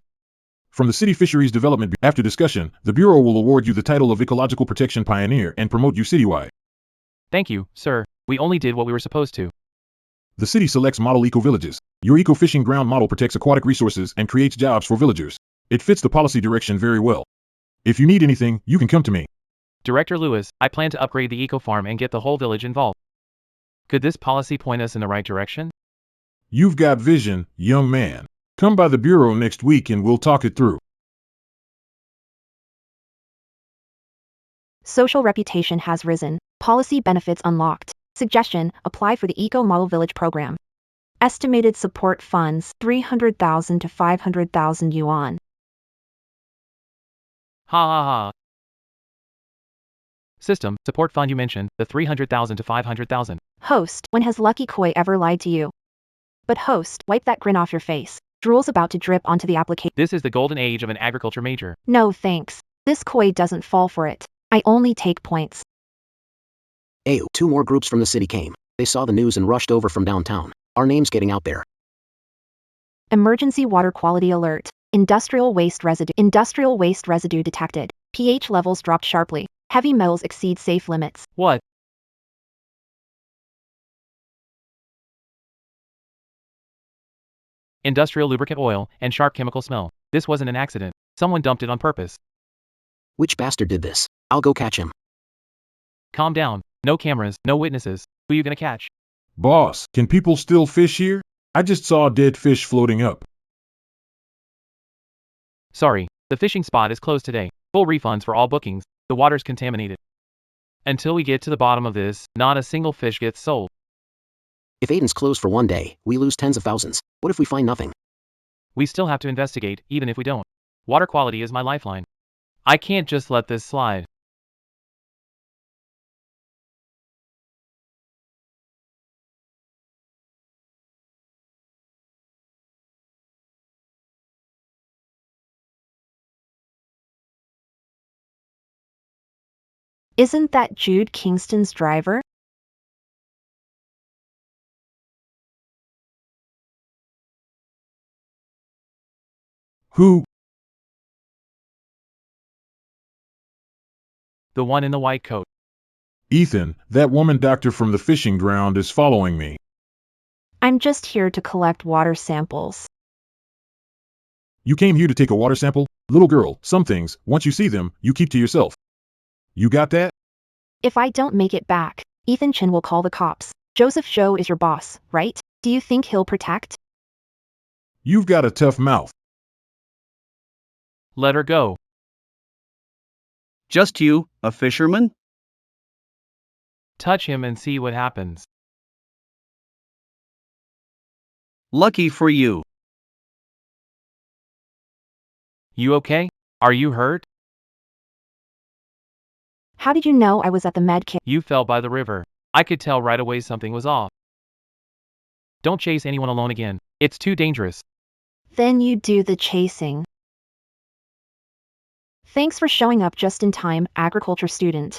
[SPEAKER 2] From the City Fisheries Development Bureau. After discussion, the Bureau will award you the title of Ecological Protection Pioneer and promote you citywide.
[SPEAKER 1] Thank you, sir. We only did what we were supposed to.
[SPEAKER 2] The city selects model eco-villages. Your eco-fishing ground model protects aquatic resources and creates jobs for villagers. It fits the policy direction very well. If you need anything, you can come to me.
[SPEAKER 1] Director Lewis, I plan to upgrade the eco-farm and get the whole village involved. Could this policy point us in the right direction?
[SPEAKER 2] You've got vision, young man. Come by the Bureau next week and we'll talk it through.
[SPEAKER 3] Social reputation has risen. Policy benefits unlocked. Suggestion: apply for the Eco Model Village program. Estimated support funds 300,000 to 500,000 yuan.
[SPEAKER 1] Ha ha ha. System, support fund you mentioned, the 300,000 to 500,000.
[SPEAKER 3] Host: when has Lucky Koi ever lied to you? But host, wipe that grin off your face. Drool's about to drip onto the application.
[SPEAKER 1] This is the golden age of an agriculture major.
[SPEAKER 3] No thanks. This koi doesn't fall for it. I only take points.
[SPEAKER 6] Ayu, 2 more groups from the city came. They saw the news and rushed over from downtown. Our name's getting out there.
[SPEAKER 3] Emergency water quality alert. Industrial waste residue detected. pH levels dropped sharply. Heavy metals exceed safe limits.
[SPEAKER 1] What? Industrial lubricant oil and sharp chemical smell. This wasn't an accident. Someone dumped it on purpose.
[SPEAKER 6] Which bastard did this? I'll go catch him.
[SPEAKER 1] Calm down. No cameras, no witnesses. Who you gonna catch?
[SPEAKER 2] Boss, can people still fish here? I just saw a dead fish floating up.
[SPEAKER 1] Sorry, the fishing spot is closed today. Full refunds for all bookings. The water's contaminated. Until we get to the bottom of this, not a single fish gets sold.
[SPEAKER 6] If Aiden's closed for one day, we lose tens of thousands. What if we find nothing?
[SPEAKER 1] We still have to investigate, even if we don't. Water quality is my lifeline. I can't just let this slide.
[SPEAKER 3] Isn't that Jude Kingston's driver?
[SPEAKER 2] Who?
[SPEAKER 1] The one in the white coat.
[SPEAKER 2] Ethan, that woman doctor from the fishing ground is following me.
[SPEAKER 3] I'm just here to collect water samples.
[SPEAKER 2] You came here to take a water sample? Little girl, some things, once you see them, you keep to yourself. You got that?
[SPEAKER 3] If I don't make it back, Ethan Chin will call the cops. Joseph Zhou is your boss, right? Do you think he'll protect?
[SPEAKER 2] You've got a tough mouth.
[SPEAKER 1] Let her go.
[SPEAKER 4] Just you, a fisherman?
[SPEAKER 1] Touch him and see what happens.
[SPEAKER 4] Lucky for you.
[SPEAKER 1] You okay? Are you hurt?
[SPEAKER 3] How did you know I was at the med kit?
[SPEAKER 1] You fell by the river. I could tell right away something was off. Don't chase anyone alone again. It's too dangerous.
[SPEAKER 3] Then you do the chasing. Thanks for showing up just in time, agriculture student.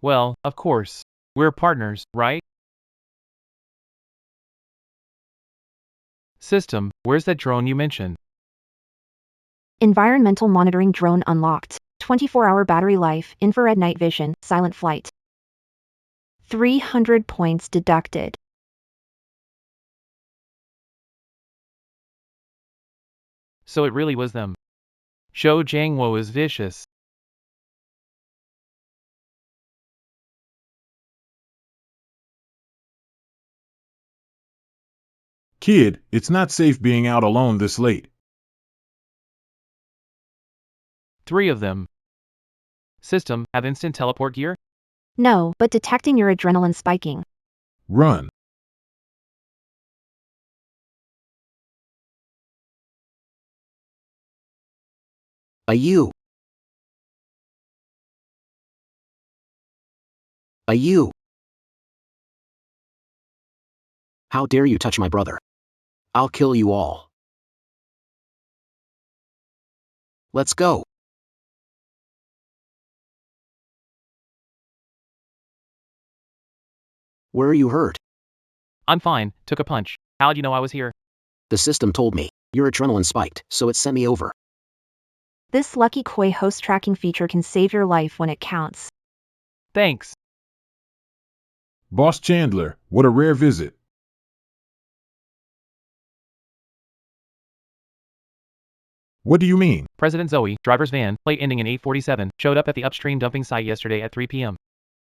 [SPEAKER 1] Well, of course. We're partners, right? System, where's that drone you mentioned?
[SPEAKER 3] Environmental monitoring drone unlocked. 24-hour battery life, infrared night vision, silent flight. 300 points deducted.
[SPEAKER 1] So it really was them. Zhou Jiangwo is vicious.
[SPEAKER 2] Kid, it's not safe being out alone this late.
[SPEAKER 1] 3 of them. System, have instant teleport gear?
[SPEAKER 3] No, but detecting your adrenaline spiking.
[SPEAKER 2] Run.
[SPEAKER 6] You. You. How dare you touch my brother? I'll kill you all. Let's go. Where are you hurt?
[SPEAKER 1] I'm fine, took a punch. How'd you know I was here?
[SPEAKER 6] The system told me. Your adrenaline spiked, so it sent me over.
[SPEAKER 3] This lucky koi host tracking feature can save your life when it counts.
[SPEAKER 1] Thanks.
[SPEAKER 2] Boss Chandler, what a rare visit. What do you mean?
[SPEAKER 1] President Zoe, driver's van, plate ending in 847, showed up at the upstream dumping site yesterday at 3 p.m.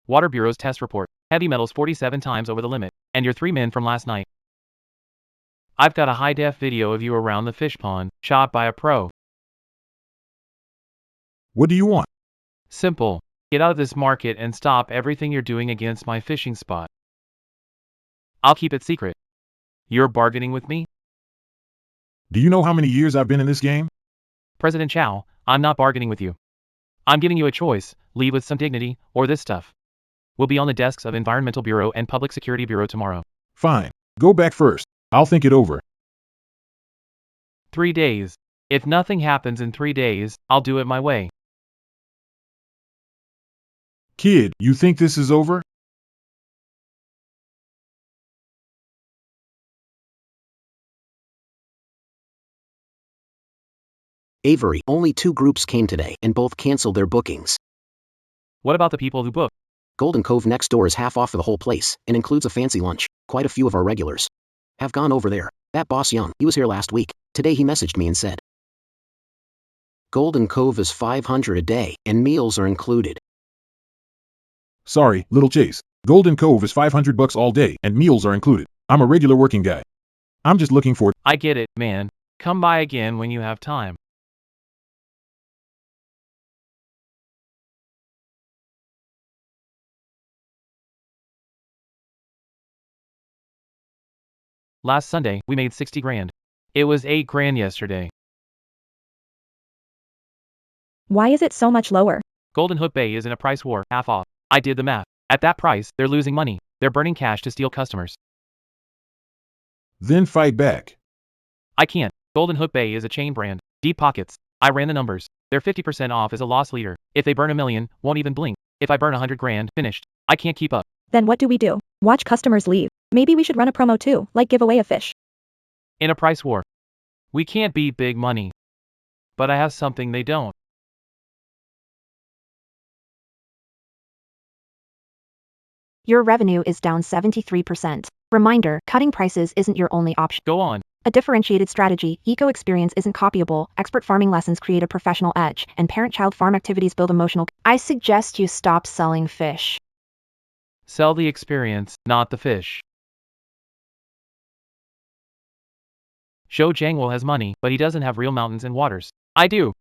[SPEAKER 1] Water Bureau's test report. Heavy metals 47 times over the limit. And your 3 men from last night. I've got a high-def video of you around the fish pond, shot by a pro.
[SPEAKER 2] What do you want?
[SPEAKER 1] Simple. Get out of this market and stop everything you're doing against my fishing spot. I'll keep it secret. You're bargaining with me?
[SPEAKER 2] Do you know how many years I've been in this game?
[SPEAKER 1] President Chow, I'm not bargaining with you. I'm giving you a choice, leave with some dignity, or this stuff. We'll be on the desks of Environmental Bureau and Public Security Bureau tomorrow.
[SPEAKER 2] Fine. Go back first. I'll think it over.
[SPEAKER 1] 3 days. If nothing happens in 3 days, I'll do it my way.
[SPEAKER 2] Kid, you think this is over?
[SPEAKER 6] Avery, only 2 groups came today and both canceled their bookings.
[SPEAKER 1] What about the people who booked?
[SPEAKER 6] Golden Cove next door is half off for the whole place and includes a fancy lunch. Quite a few of our regulars have gone over there. That boss Young, he was here last week. Today he messaged me and said, Golden Cove is $500 a day and meals are included.
[SPEAKER 2] Sorry, little Chase. Golden Cove is $500 all day and meals are included. I'm a regular working guy. I'm just looking for...
[SPEAKER 1] I get it, man. Come by again when you have time. Last Sunday, we made 60 grand. It was 8 grand yesterday.
[SPEAKER 8] Why is it so much lower?
[SPEAKER 1] Golden Hook Bay is in a price war, half off. I did the math. At that price, they're losing money. They're burning cash to steal customers.
[SPEAKER 2] Then fight back.
[SPEAKER 1] I can't. Golden Hook Bay is a chain brand. Deep pockets. I ran the numbers. They're 50% off as a loss leader. If they burn $1 million, won't even blink. If I burn 100 grand, finished. I can't keep up.
[SPEAKER 8] Then what do we do? Watch customers leave. Maybe we should run a promo too, like give away a fish.
[SPEAKER 1] In a price war. We can't beat big money. But I have something they don't.
[SPEAKER 3] Your revenue is down 73%. Reminder, cutting prices isn't your only option.
[SPEAKER 1] Go on.
[SPEAKER 3] A differentiated strategy, eco experience isn't copyable, expert farming lessons create a professional edge, and parent-child farm activities build emotional. I suggest you stop selling fish.
[SPEAKER 1] Sell the experience, not the fish. Zhou Jiangwo has money, but he doesn't have real mountains and waters. I do.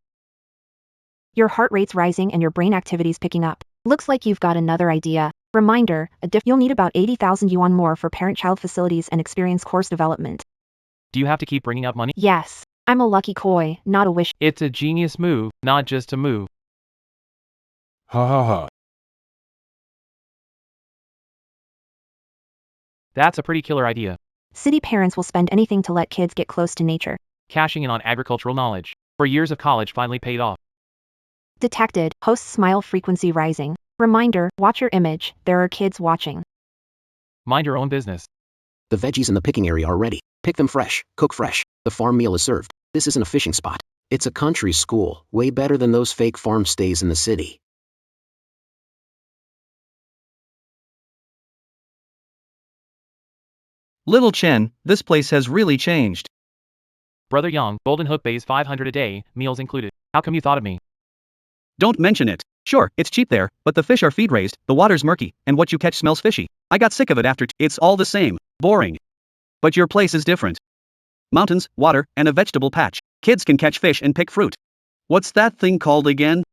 [SPEAKER 3] Your heart rate's rising and your brain activity's picking up. Looks like you've got another idea. Reminder, you'll need about 80,000 yuan more for parent-child facilities and experience course development.
[SPEAKER 1] Do you have to keep bringing up money?
[SPEAKER 3] Yes. I'm a lucky koi, not a wish.
[SPEAKER 1] It's a genius move, not just a move.
[SPEAKER 2] Ha ha ha.
[SPEAKER 1] That's a pretty killer idea.
[SPEAKER 3] City parents will spend anything to let kids get close to nature.
[SPEAKER 1] Cashing in on agricultural knowledge. For years of college finally paid off.
[SPEAKER 3] Detected, host smile frequency rising. Reminder, watch your image, there are kids watching.
[SPEAKER 1] Mind your own business.
[SPEAKER 6] The veggies in the picking area are ready. Pick them fresh, cook fresh. The farm meal is served. This isn't a fishing spot. It's a country school, way better than those fake farm stays in the city.
[SPEAKER 4] Little Chen, this place has really changed.
[SPEAKER 1] Brother Yang, Golden Hook pays 500 a day, meals included. How come you thought of me?
[SPEAKER 4] Don't mention it. Sure, it's cheap there, but the fish are feed raised, the water's murky, and what you catch smells fishy. I got sick of it after it's all the same. Boring. But your place is different. Mountains, water, and a vegetable patch. Kids can catch fish and pick fruit. What's that thing called again?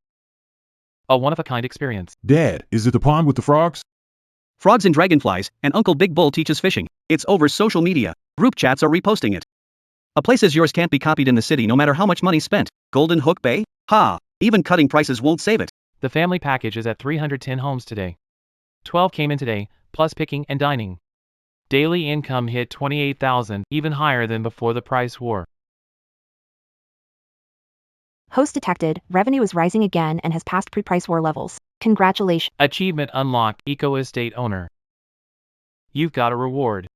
[SPEAKER 1] A one-of-a-kind experience.
[SPEAKER 2] Dad, is it the pond with the frogs?
[SPEAKER 4] Frogs and dragonflies, and Uncle Big Bull teaches fishing. It's over social media. Group chats are reposting it. A place as yours can't be copied in the city no matter how much money spent. Golden Hook Bay? Ha! Even cutting prices won't save it.
[SPEAKER 1] The family package is at 310 homes today. 12 came in today, plus picking and dining. Daily income hit 28,000, even higher than before the price war.
[SPEAKER 3] Host detected, revenue is rising again and has passed pre-price war levels. Congratulations.
[SPEAKER 1] Achievement unlocked, Eco Estate Owner. You've got a reward.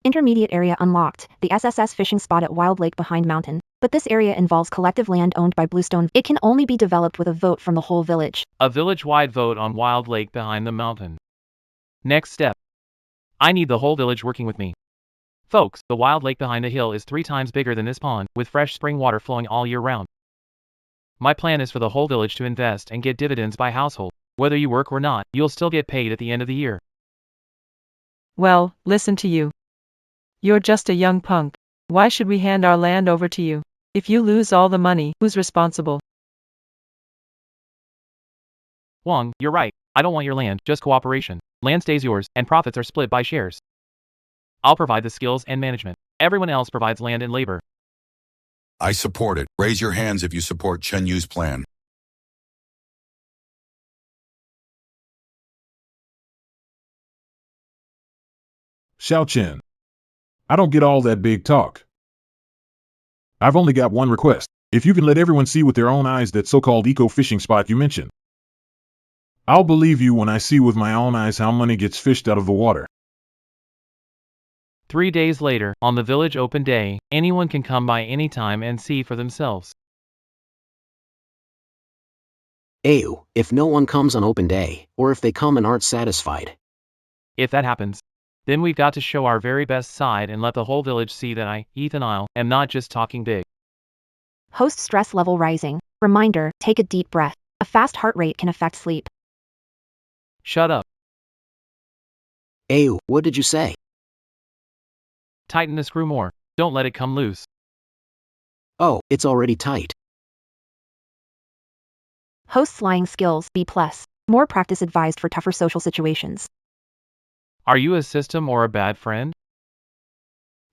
[SPEAKER 3] Intermediate area unlocked, the SSS fishing spot at Wild Lake behind mountain. But this area involves collective land owned by Bluestone. It can only be developed with a vote from the whole village.
[SPEAKER 1] A village-wide vote on Wild Lake behind the mountain. Next step. I need the whole village working with me. Folks, the Wild Lake behind the hill is 3 times bigger than this pond, with fresh spring water flowing all year round. My plan is for the whole village to invest and get dividends by household. Whether you work or not, you'll still get paid at the end of the year.
[SPEAKER 7] Well, listen to you. You're just a young punk. Why should we hand our land over to you? If you lose all the money, who's responsible?
[SPEAKER 1] Wang, you're right. I don't want your land, just cooperation. Land stays yours, and profits are split by shares. I'll provide the skills and management. Everyone else provides land and labor.
[SPEAKER 5] I support it. Raise your hands if you support Chen Yu's plan.
[SPEAKER 2] Xiao Chen. I don't get all that big talk. I've only got one request. If you can let everyone see with their own eyes that so-called eco-fishing spot you mentioned. I'll believe you when I see with my own eyes how money gets fished out of the water.
[SPEAKER 1] 3 days later, on the village open day, anyone can come by anytime and see for themselves.
[SPEAKER 6] Ew, if no one comes on open day, or if they come and aren't satisfied.
[SPEAKER 1] If that happens, then we've got to show our very best side and let the whole village see that I, Ethan Isle, am not just talking big.
[SPEAKER 3] Host stress level rising. Reminder, take a deep breath. A fast heart rate can affect sleep.
[SPEAKER 1] Shut up.
[SPEAKER 6] Ew, what did you say?
[SPEAKER 1] Tighten the screw more. Don't let it come loose.
[SPEAKER 6] Oh, it's already tight.
[SPEAKER 3] Host lying skills, B+. More practice advised for tougher social situations.
[SPEAKER 1] Are you a system or a bad friend?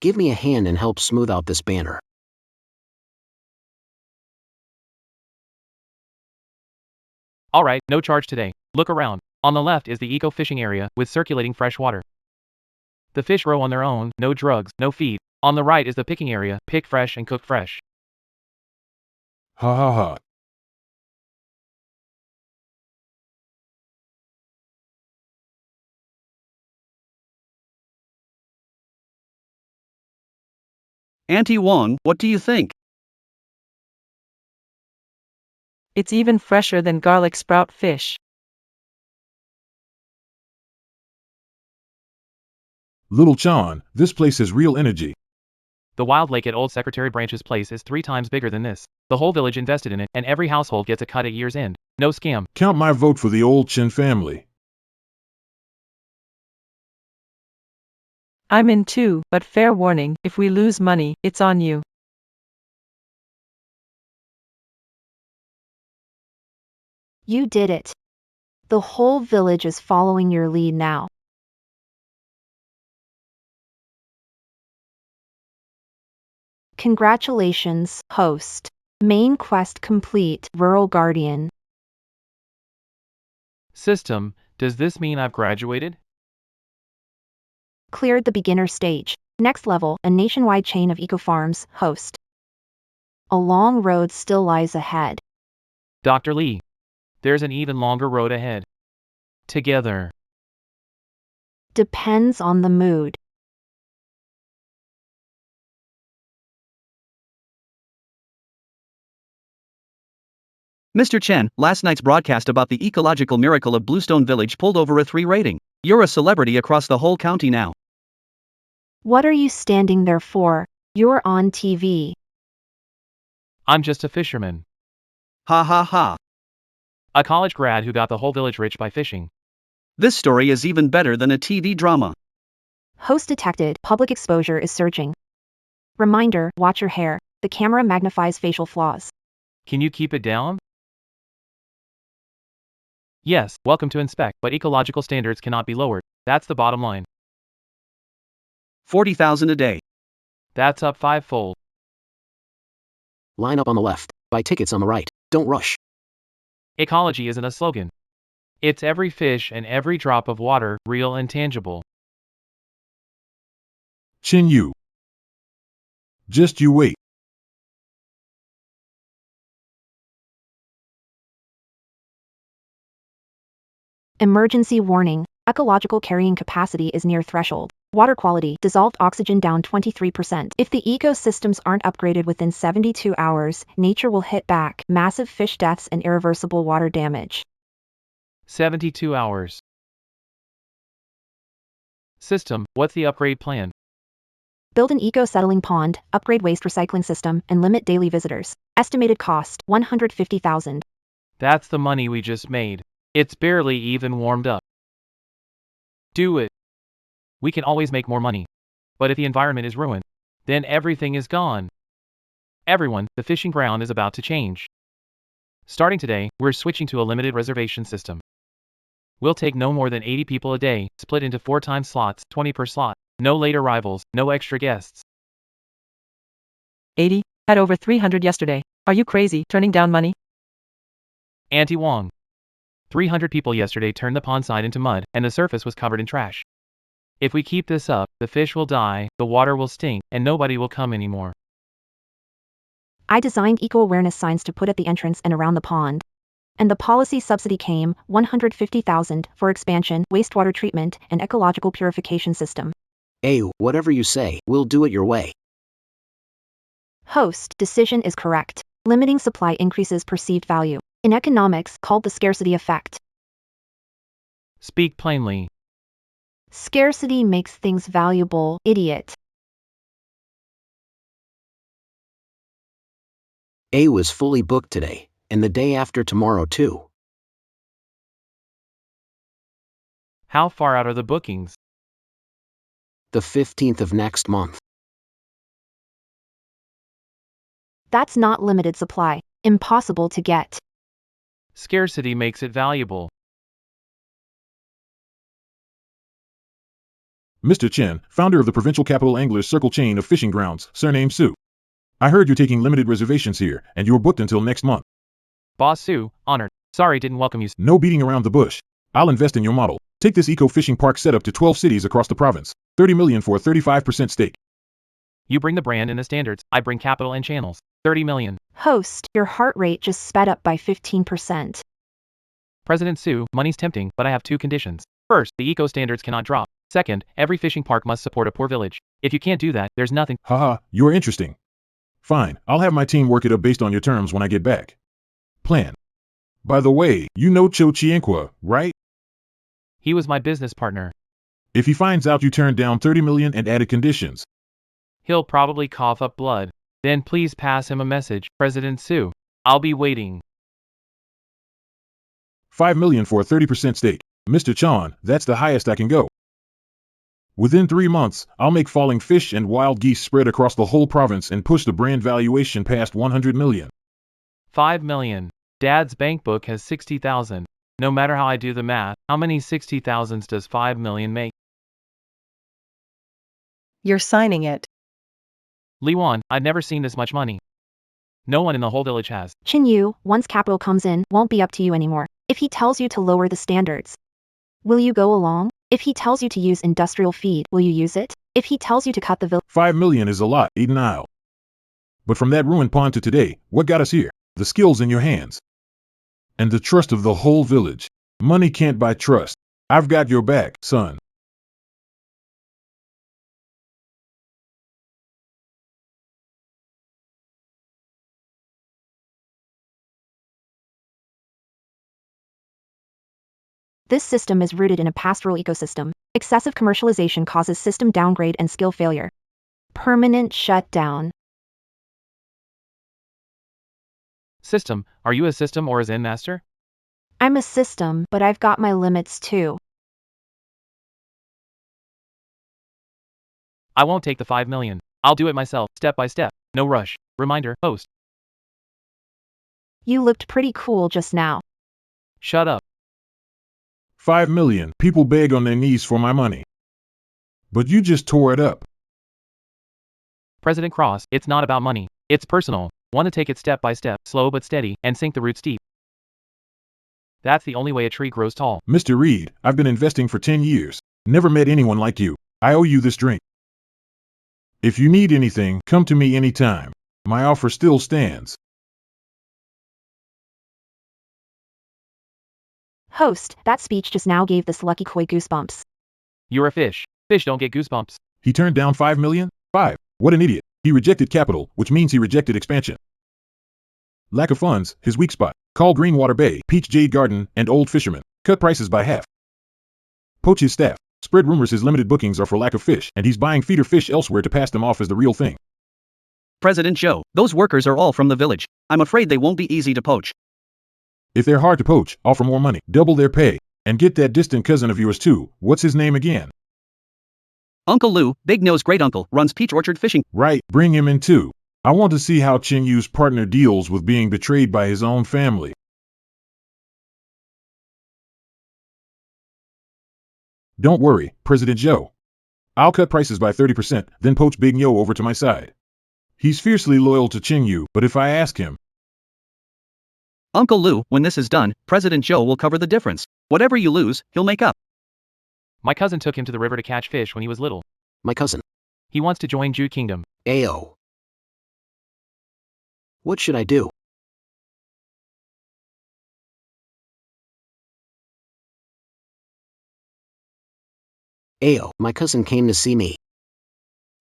[SPEAKER 6] Give me a hand and help smooth out this banner.
[SPEAKER 1] Alright, no charge today. Look around. On the left is the eco-fishing area, with circulating fresh water. The fish row on their own, no drugs, no feed. On the right is the picking area, pick fresh and cook fresh.
[SPEAKER 2] Ha ha ha.
[SPEAKER 4] Auntie Wong, what do you think?
[SPEAKER 7] It's even fresher than garlic sprout fish.
[SPEAKER 2] Little Chan, this place has real energy.
[SPEAKER 1] The wild lake at Old Secretary Branch's place is 3 times bigger than this. The whole village invested in it, and every household gets a cut at year's end. No scam.
[SPEAKER 2] Count my vote for the old Chin family.
[SPEAKER 7] I'm in too, but fair warning, if we lose money, it's on you.
[SPEAKER 3] You did it. The whole village is following your lead now. Congratulations, host. Main quest complete, Rural Guardian.
[SPEAKER 1] System, does this mean I've graduated?
[SPEAKER 3] Cleared the beginner stage. Next level, a nationwide chain of eco-farms, host. A long road still lies ahead.
[SPEAKER 1] Dr. Lee, there's an even longer road ahead. Together.
[SPEAKER 3] Depends on the mood.
[SPEAKER 4] Mr. Chen, last night's broadcast about the ecological miracle of Bluestone Village pulled over a 3 rating. You're a celebrity across the whole county now.
[SPEAKER 3] What are you standing there for? You're on TV.
[SPEAKER 1] I'm just a fisherman.
[SPEAKER 4] Ha ha ha.
[SPEAKER 1] A college grad who got the whole village rich by fishing.
[SPEAKER 4] This story is even better than a TV drama.
[SPEAKER 3] Host detected, public exposure is surging. Reminder, watch your hair. The camera magnifies facial flaws.
[SPEAKER 1] Can you keep it down? Yes, welcome to inspect, but ecological standards cannot be lowered. That's the bottom line.
[SPEAKER 4] 40,000 a day.
[SPEAKER 1] That's up 5-fold.
[SPEAKER 6] Line up on the left. Buy tickets on the right. Don't rush.
[SPEAKER 1] Ecology isn't a slogan. It's every fish and every drop of water, real and tangible.
[SPEAKER 2] Chin Yu. Just you wait.
[SPEAKER 3] Emergency warning. Ecological carrying capacity is near threshold. Water quality, dissolved oxygen down 23%. If the ecosystems aren't upgraded within 72 hours, nature will hit back. Massive fish deaths and irreversible water damage.
[SPEAKER 1] 72 hours. System, what's the upgrade plan?
[SPEAKER 3] Build an eco-settling pond, upgrade waste recycling system, and limit daily visitors. Estimated cost, $150,000.
[SPEAKER 1] That's the money we just made. It's barely even warmed up. Do it. We can always make more money. But if the environment is ruined, then everything is gone. Everyone, the fishing ground is about to change. Starting today, we're switching to a limited reservation system. We'll take no more than 80 people a day, split into 4 time slots, 20 per slot. No late arrivals, no extra guests.
[SPEAKER 7] 80? Had over 300 yesterday. Are you crazy, turning down money?
[SPEAKER 1] Auntie Wong. 300 people yesterday turned the pond side into mud, and the surface was covered in trash. If we keep this up, the fish will die, the water will stink, and nobody will come anymore.
[SPEAKER 3] I designed eco-awareness signs to put at the entrance and around the pond. And the policy subsidy came, $150,000 for expansion, wastewater treatment, and ecological purification system.
[SPEAKER 6] Whatever you say, we'll do it your way.
[SPEAKER 3] Host, decision is correct. Limiting supply increases perceived value. In economics, called the scarcity effect.
[SPEAKER 1] Speak plainly.
[SPEAKER 3] Scarcity makes things valuable, idiot.
[SPEAKER 6] Was fully booked today, and the day after tomorrow too.
[SPEAKER 1] How far out are the bookings?
[SPEAKER 6] The 15th of next month.
[SPEAKER 3] That's not limited supply. Impossible to get.
[SPEAKER 1] Scarcity makes it valuable.
[SPEAKER 2] Mr. Chen, founder of the provincial capital Anglers Circle chain of fishing grounds, surname Su. I heard you're taking limited reservations here, and you're booked until next month.
[SPEAKER 1] Boss Sue, honored. Sorry didn't welcome you.
[SPEAKER 2] No beating around the bush. I'll invest in your model. Take this eco-fishing park setup to 12 cities across the province. $30 million for a 35% stake.
[SPEAKER 1] You bring the brand and the standards, I bring capital and channels. $30 million.
[SPEAKER 3] Host, your heart rate just sped up by 15%.
[SPEAKER 1] President Sue, money's tempting, but I have 2 conditions. First, the eco standards cannot drop. Second, every fishing park must support a poor village. If you can't do that, there's nothing.
[SPEAKER 2] Haha, you're interesting. Fine, I'll have my team work it up based on your terms when I get back. Plan. By the way, you know Cho Chienqua, right?
[SPEAKER 1] He was my business partner.
[SPEAKER 2] If he finds out you turned down 30 million and added conditions,
[SPEAKER 1] He'll probably cough up blood. Then please pass him a message, President Sue. I'll be waiting.
[SPEAKER 2] 5 million for a 30% stake. Mr. Chan, that's the highest I can go. Within 3 months, I'll make falling fish and wild geese spread across the whole province and push the brand valuation past 100 million.
[SPEAKER 1] 5 million. Dad's bank book has 60,000. No matter how I do the math, how many 60,000s does 5 million make?
[SPEAKER 7] You're signing it.
[SPEAKER 1] Li Wan, I've never seen this much money. No one in the whole village has.
[SPEAKER 3] Chin Yu, once capital comes in, won't be up to you anymore. If he tells you to lower the standards, will you go along? If he tells you to use industrial feed, will you use it? If he tells you to cut the village,
[SPEAKER 2] 5 million is a lot, Eden Isle. But from that ruined pond to today, what got us here? The skills in your hands. And the trust of the whole village. Money can't buy trust. I've got your back, son.
[SPEAKER 3] this system is rooted in a pastoral ecosystem. Excessive commercialization causes system downgrade and skill failure. Permanent shutdown.
[SPEAKER 1] System, are you a system or a Zen master?
[SPEAKER 3] I'm a system, but I've got my limits too.
[SPEAKER 1] I won't take the 5 million. I'll do it myself, step by step. No rush. Reminder, host.
[SPEAKER 3] You looked pretty cool just now.
[SPEAKER 1] Shut up.
[SPEAKER 2] 5 million. People beg on their knees for my money. But you just tore it up.
[SPEAKER 1] President Cross, it's not about money. It's personal. Want to take it step by step, slow but steady, and sink the roots deep. That's the only way a tree grows tall.
[SPEAKER 2] Mr. Reed, I've been investing for 10 years. Never met anyone like you. I owe you this drink. If you need anything, come to me anytime. My offer still stands.
[SPEAKER 3] Host, that speech just now gave this lucky koi goosebumps.
[SPEAKER 1] You're a fish. Fish don't get goosebumps.
[SPEAKER 2] He turned down 5 million? 5. What an idiot. He rejected capital, which means he rejected expansion. Lack of funds, his weak spot. Call Greenwater Bay, Peach Jade Garden, and Old Fisherman. Cut prices by half. Poach his staff. Spread rumors his limited bookings are for lack of fish, and he's buying feeder fish elsewhere to pass them off as the real thing.
[SPEAKER 4] President Joe, those workers are all from the village. I'm afraid they won't be easy to poach.
[SPEAKER 2] If they're hard to poach, offer more money, double their pay, and get that distant cousin of yours too. What's his name again?
[SPEAKER 4] Uncle Lou, Big Nose Great Uncle, runs Peach Orchard Fishing.
[SPEAKER 2] Right, bring him in too. I want to see how Chin Yu's partner deals with being betrayed by his own family. Don't worry, President Joe. I'll cut prices by 30%, then poach Big Yo over to my side. He's fiercely loyal to Chin Yu, but if I ask him,
[SPEAKER 4] Uncle Lou, when this is done, President Joe will cover the difference. Whatever you lose, he'll make up.
[SPEAKER 1] My cousin took him to the river to catch fish when he was little.
[SPEAKER 6] My cousin.
[SPEAKER 1] He wants to join Jude Kingdom.
[SPEAKER 6] Ayo. What should I do? Ayo, my cousin came to see me.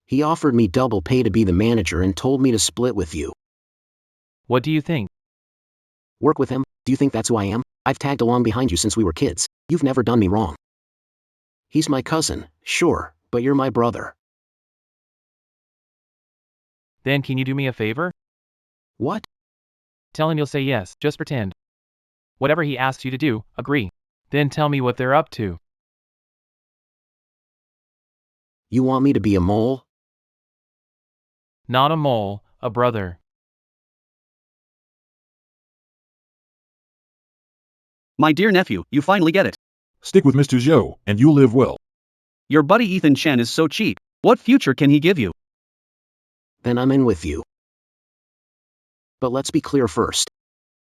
[SPEAKER 6] He offered me double pay to be the manager and told me to split with you.
[SPEAKER 1] What do you think?
[SPEAKER 6] Work with him? Do you think that's who I am? I've tagged along behind you since we were kids. You've never done me wrong. He's my cousin, sure, but you're my brother.
[SPEAKER 1] Then can you do me a favor?
[SPEAKER 6] What?
[SPEAKER 1] Tell him you'll say yes, just pretend. Whatever he asks you to do, agree. Then tell me what they're up to.
[SPEAKER 6] You want me to be a mole?
[SPEAKER 1] Not a mole, a brother.
[SPEAKER 4] My dear nephew, you finally get it.
[SPEAKER 2] stick with Mr. Zhou, and you'll live well.
[SPEAKER 4] Your buddy Ethan Chen is so cheap. What future can he give you?
[SPEAKER 6] Then I'm in with you. But let's be clear first.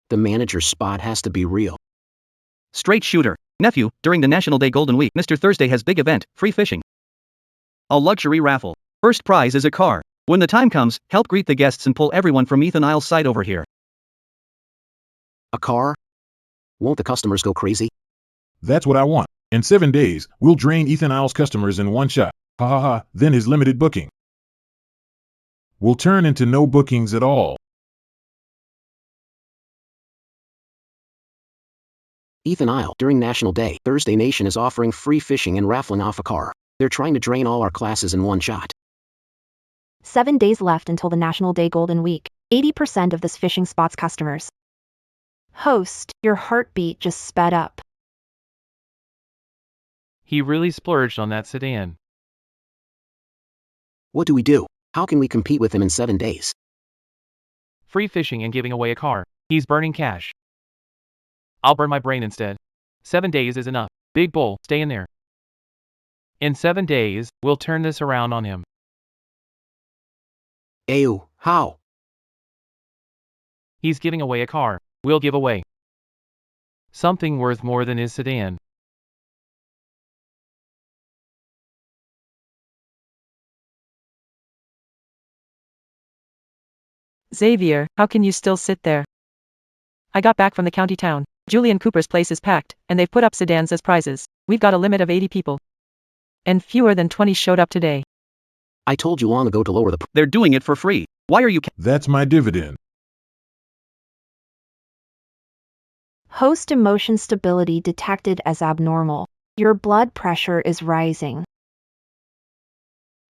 [SPEAKER 6] The manager's spot has to be real.
[SPEAKER 4] Straight shooter. Nephew, during the National Day Golden Week, Mr. Thursday has big event, free fishing. A luxury raffle. First prize is a car. When the time comes, help greet the guests and pull everyone from Ethan Isle's side over here.
[SPEAKER 6] A car? Won't the customers go crazy?
[SPEAKER 2] That's what I want. In 7 days, we'll drain Ethan Isle's customers in one shot. Ha ha ha, then his limited booking will turn into no bookings at all.
[SPEAKER 6] Ethan Isle, during National Day, Thursday Nation is offering free fishing and raffling off a car. They're trying to drain all our classes in one shot.
[SPEAKER 3] 7 days left until the National Day Golden Week. 80% of this fishing spot's customers. Host, your heartbeat just sped up.
[SPEAKER 1] He really splurged on that sedan.
[SPEAKER 6] What do we do? How can we compete with him in 7 days?
[SPEAKER 1] Free fishing and giving away a car. He's burning cash. I'll burn my brain instead. 7 days is enough. Big bull, stay in there. In 7 days, we'll turn this around on him.
[SPEAKER 6] Ew, how?
[SPEAKER 1] He's giving away a car. We'll give away something worth more than his sedan.
[SPEAKER 7] Xavier, how can you still sit there? I got back from the county town. Julian Cooper's place is packed, and they've put up sedans as prizes. We've got a limit of 80 people. And fewer than 20 showed up today.
[SPEAKER 6] I told you long ago to lower the
[SPEAKER 4] They're doing it for free. Why are you
[SPEAKER 2] That's my dividend.
[SPEAKER 3] Host emotion stability detected as abnormal. Your blood pressure is rising.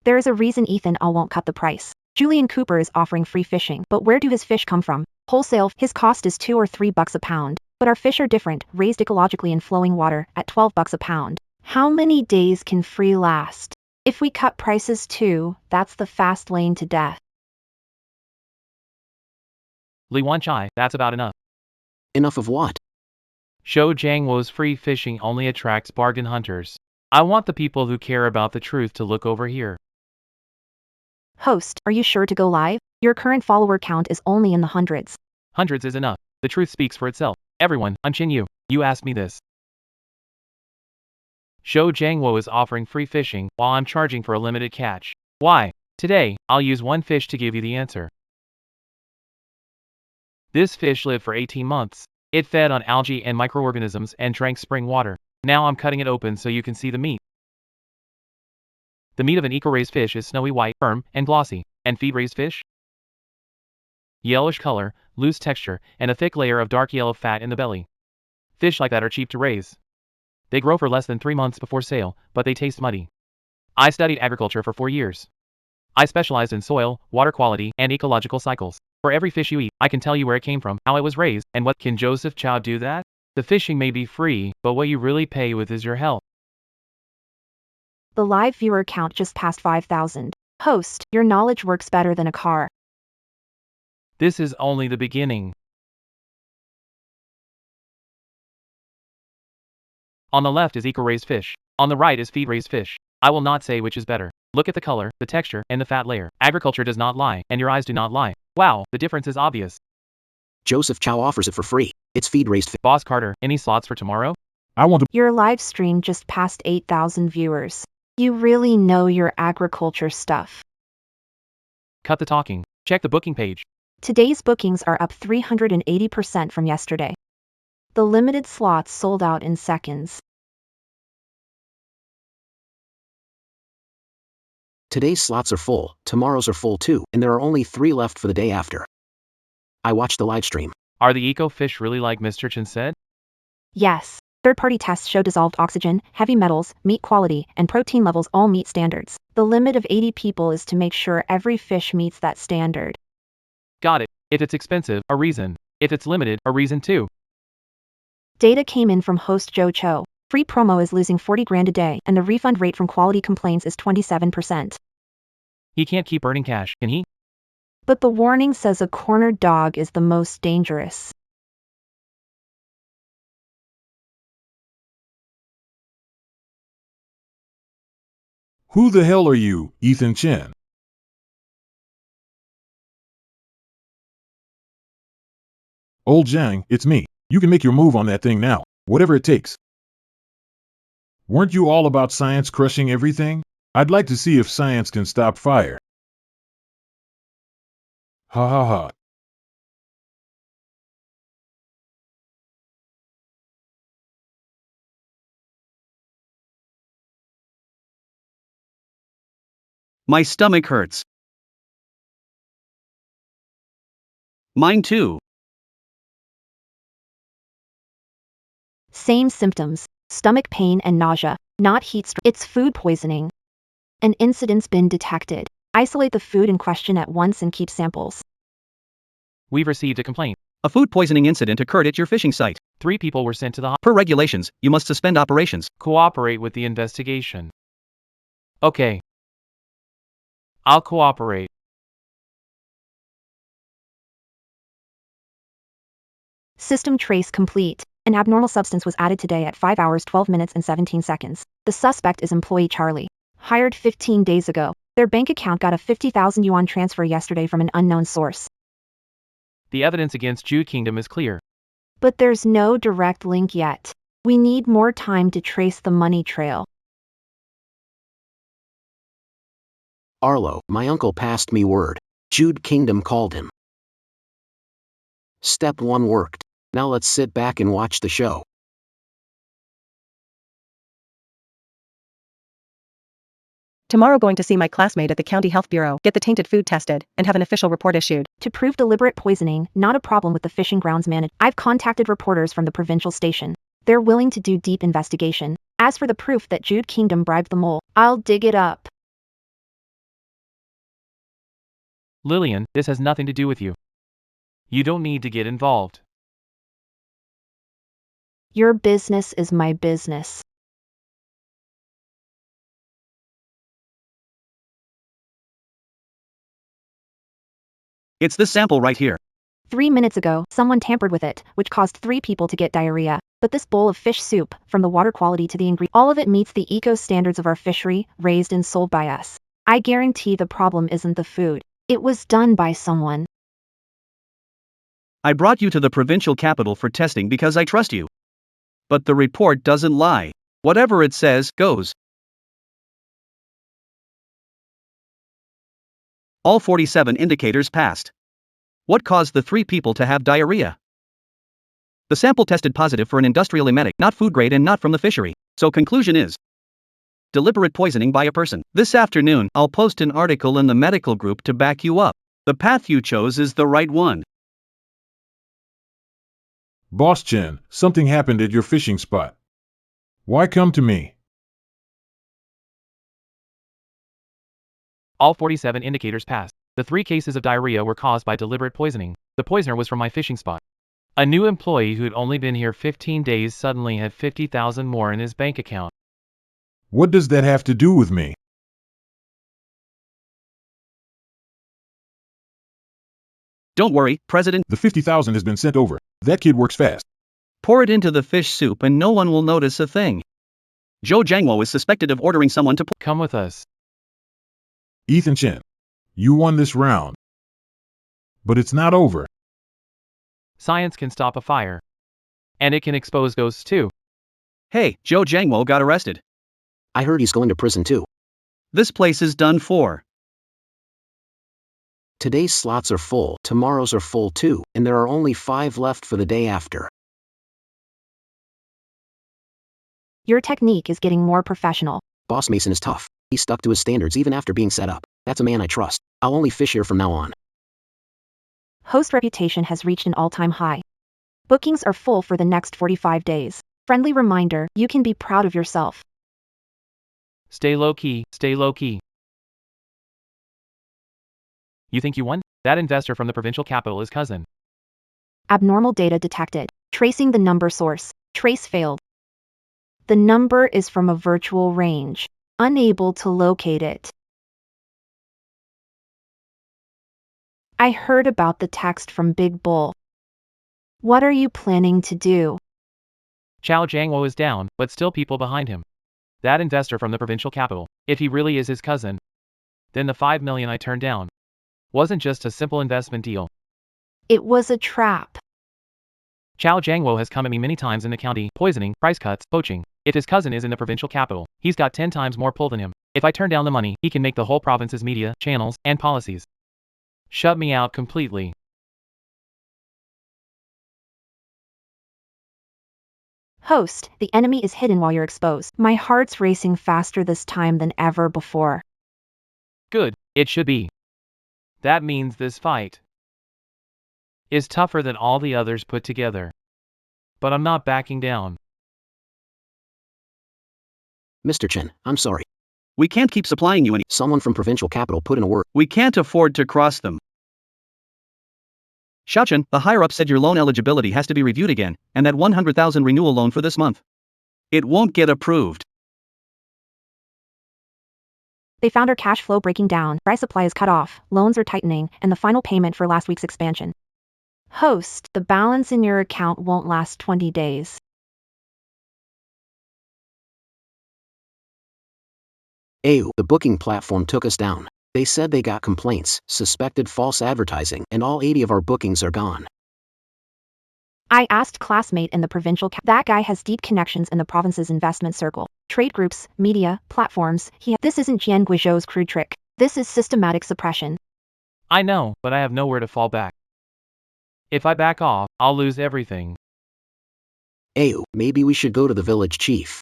[SPEAKER 3] There is a reason Ethan Isle won't cut the price. Julian Cooper is offering free fishing, but where do his fish come from? Wholesale, his cost is $2 or $3 a pound. But our fish are different, raised ecologically in flowing water, at $12 a pound. How many days can free last? If we cut prices too, that's the fast lane to death.
[SPEAKER 1] Li Wan Chai, that's about enough.
[SPEAKER 6] Enough of what?
[SPEAKER 1] Zhou Jiangwo's free fishing only attracts bargain hunters. I want the people who care about the truth to look over here.
[SPEAKER 3] Host, are you sure to go live? Your current follower count is only in the hundreds.
[SPEAKER 1] Hundreds is enough. The truth speaks for itself. Everyone, I'm Chin Yu. You asked me this. Zhou Jiangwo is offering free fishing while I'm charging for a limited catch. Why? Today, I'll use one fish to give you the answer. This fish lived for 18 months. It fed on algae and microorganisms and drank spring water. Now I'm cutting it open so you can see the meat. The meat of an eco-raised fish is snowy white, firm, and glossy. And feed-raised fish? Yellowish color, loose texture, and a thick layer of dark yellow fat in the belly. Fish like that are cheap to raise. They grow for less than 3 months before sale, but they taste muddy. I studied agriculture for 4 years. I specialized in soil, water quality, and ecological cycles. For every fish you eat, I can tell you where it came from, how it was raised, and what. Can Joseph Chow do that? The fishing may be free, but what you really pay with is your health.
[SPEAKER 3] The live viewer count just passed 5,000. Host, your knowledge works better than a car.
[SPEAKER 1] This is only the beginning. On the left is eco-raised fish. On the right is feed-raised fish. I will not say which is better. Look at the color, the texture, and the fat layer. Agriculture does not lie, and your eyes do not lie. Wow, the difference is obvious.
[SPEAKER 6] Joseph Chow offers it for free. It's feed-raised fish.
[SPEAKER 1] Boss Carter, any slots for tomorrow?
[SPEAKER 2] I want to.
[SPEAKER 3] Your live stream just passed 8,000 viewers. You really know your agriculture stuff.
[SPEAKER 1] Cut the talking. Check the booking page.
[SPEAKER 3] Today's bookings are up 380% from yesterday. The limited slots sold out in seconds.
[SPEAKER 6] Today's slots are full, tomorrow's are full too, and there are only 3 left for the day after. I watched the live stream.
[SPEAKER 1] Are the eco fish really like Mr. Chen said?
[SPEAKER 3] Yes. Third-party tests show dissolved oxygen, heavy metals, meat quality, and protein levels all meet standards. The limit of 80 people is to make sure every fish meets that standard.
[SPEAKER 1] Got it. If it's expensive, a reason. If it's limited, a reason too.
[SPEAKER 3] Data came in from host Joe Cho. Free promo is losing 40 grand a day, and the refund rate from quality complaints is 27%.
[SPEAKER 1] He can't keep earning cash, can he?
[SPEAKER 3] But the warning says a cornered dog is the most dangerous.
[SPEAKER 2] Who the hell are you, Ethan Chen? Old Zhang, it's me. You can make your move on that thing now, whatever it takes. Weren't you all about science crushing everything? I'd like to see if science can stop fire. Ha ha ha.
[SPEAKER 4] My stomach hurts. Mine too.
[SPEAKER 3] Same symptoms, stomach pain and nausea, not heat stroke. It's food poisoning. An incident's been detected. Isolate the food in question at once and keep samples.
[SPEAKER 1] We've received a complaint.
[SPEAKER 4] A food poisoning incident occurred at your fishing site.
[SPEAKER 1] 3 people were sent to the hospital.
[SPEAKER 4] Per regulations, you must suspend operations.
[SPEAKER 1] Cooperate with the investigation. Okay. I'll cooperate.
[SPEAKER 3] System trace complete. An abnormal substance was added today at 5 hours 12 minutes and 17 seconds. The suspect is employee Charlie. Hired 15 days ago. Their bank account got a 50,000 yuan transfer yesterday from an unknown source.
[SPEAKER 1] The evidence against Jude Kingdom is clear.
[SPEAKER 3] But there's no direct link yet. We need more time to trace the money trail.
[SPEAKER 6] Arlo, my uncle passed me word. Jude Kingdom called him. Step 1 worked. Now let's sit back and watch the show.
[SPEAKER 7] Tomorrow going to see my classmate at the county health bureau, get the tainted food tested, and have an official report issued.
[SPEAKER 3] To prove deliberate poisoning, not a problem with the fishing grounds manager. I've contacted reporters from the provincial station. They're willing to do deep investigation. As for the proof that Jude Kingdom bribed the mole, I'll dig it up.
[SPEAKER 1] Lillian, this has nothing to do with you. You don't need to get involved.
[SPEAKER 3] Your business is my business.
[SPEAKER 4] It's this sample right here.
[SPEAKER 3] 3 minutes ago, someone tampered with it, which caused 3 people to get diarrhea. But this bowl of fish soup, from the water quality to the ingredient, all of it meets the eco standards of our fishery, raised and sold by us. I guarantee the problem isn't the food. It was done by someone.
[SPEAKER 4] I brought you to the provincial capital for testing because I trust you. But the report doesn't lie. Whatever it says, goes. All 47 indicators passed. What caused the 3 people to have diarrhea? The sample tested positive for an industrial emetic, not food grade and not from the fishery. So conclusion is deliberate poisoning by a person. This afternoon, I'll post an article in the medical group to back you up. The path you chose is the right one.
[SPEAKER 2] Boss Chen, something happened at your fishing spot. Why come to me?
[SPEAKER 1] All 47 indicators passed. The 3 cases of diarrhea were caused by deliberate poisoning. The poisoner was from my fishing spot. A new employee who'd only been here 15 days suddenly had 50,000 more in his bank account.
[SPEAKER 2] What does that have to do with me?
[SPEAKER 4] Don't worry, President.
[SPEAKER 2] The 50,000 has been sent over. That kid works fast.
[SPEAKER 4] Pour it into the fish soup and no one will notice a thing. Zhou Jiangwo is suspected of ordering someone to
[SPEAKER 1] Come with us.
[SPEAKER 2] Ethan Chen, you won this round. But it's not over.
[SPEAKER 1] Science can stop a fire. And it can expose ghosts too.
[SPEAKER 4] Hey, Zhou Jiangwo got arrested.
[SPEAKER 6] I heard he's going to prison too.
[SPEAKER 4] This place is done for.
[SPEAKER 6] Today's slots are full, tomorrow's are full too, and there are only 5 left for the day after.
[SPEAKER 3] Your technique is getting more professional.
[SPEAKER 6] Boss Mason is tough. He stuck to his standards even after being set up. That's a man I trust. I'll only fish here from now on.
[SPEAKER 3] Host reputation has reached an all-time high. Bookings are full for the next 45 days. Friendly reminder, you can be proud of yourself.
[SPEAKER 1] Stay low key, stay low key. You think you won? That investor from the provincial capital is cousin.
[SPEAKER 3] Abnormal data detected. Tracing the number source. Trace failed. The number is from a virtual range. Unable to locate it. I heard about the text from Big Bull. What are you planning to do?
[SPEAKER 1] Chao Jiangwo is down, but still people behind him. That investor from the provincial capital, if he really is his cousin, then the 5 million I turned down wasn't just a simple investment deal.
[SPEAKER 3] It was a trap.
[SPEAKER 1] Chao Jiangwo has come at me many times in the county, poisoning, price cuts, poaching. If his cousin is in the provincial capital, he's got 10 times more pull than him. If I turn down the money, he can make the whole province's media, channels, and policies shut me out completely.
[SPEAKER 3] Host, the enemy is hidden while you're exposed. My heart's racing faster this time than ever before.
[SPEAKER 1] Good. It should be. That means this fight is tougher than all the others put together. But I'm not backing down.
[SPEAKER 6] Mr. Chen, I'm sorry.
[SPEAKER 4] We can't keep supplying you any.
[SPEAKER 6] Someone from provincial capital put in a word.
[SPEAKER 4] We can't afford to cross them. Xiaochen, the higher-up said your loan eligibility has to be reviewed again, and that 100,000 renewal loan for this month. It won't get approved.
[SPEAKER 3] They found our cash flow breaking down, dry supply is cut off, loans are tightening, and the final payment for last week's expansion. Host, the balance in your account won't last 20 days.
[SPEAKER 6] Ew, the booking platform took us down. They said they got complaints, suspected false advertising, and all 80 of our bookings are gone.
[SPEAKER 3] I asked classmate in the provincial that guy has deep connections in the province's investment circle, trade groups, media, platforms. This isn't Jian Guizhou's crude trick. This is systematic suppression.
[SPEAKER 1] I know, but I have nowhere to fall back. If I back off, I'll lose everything.
[SPEAKER 6] Ew, maybe we should go to the village chief.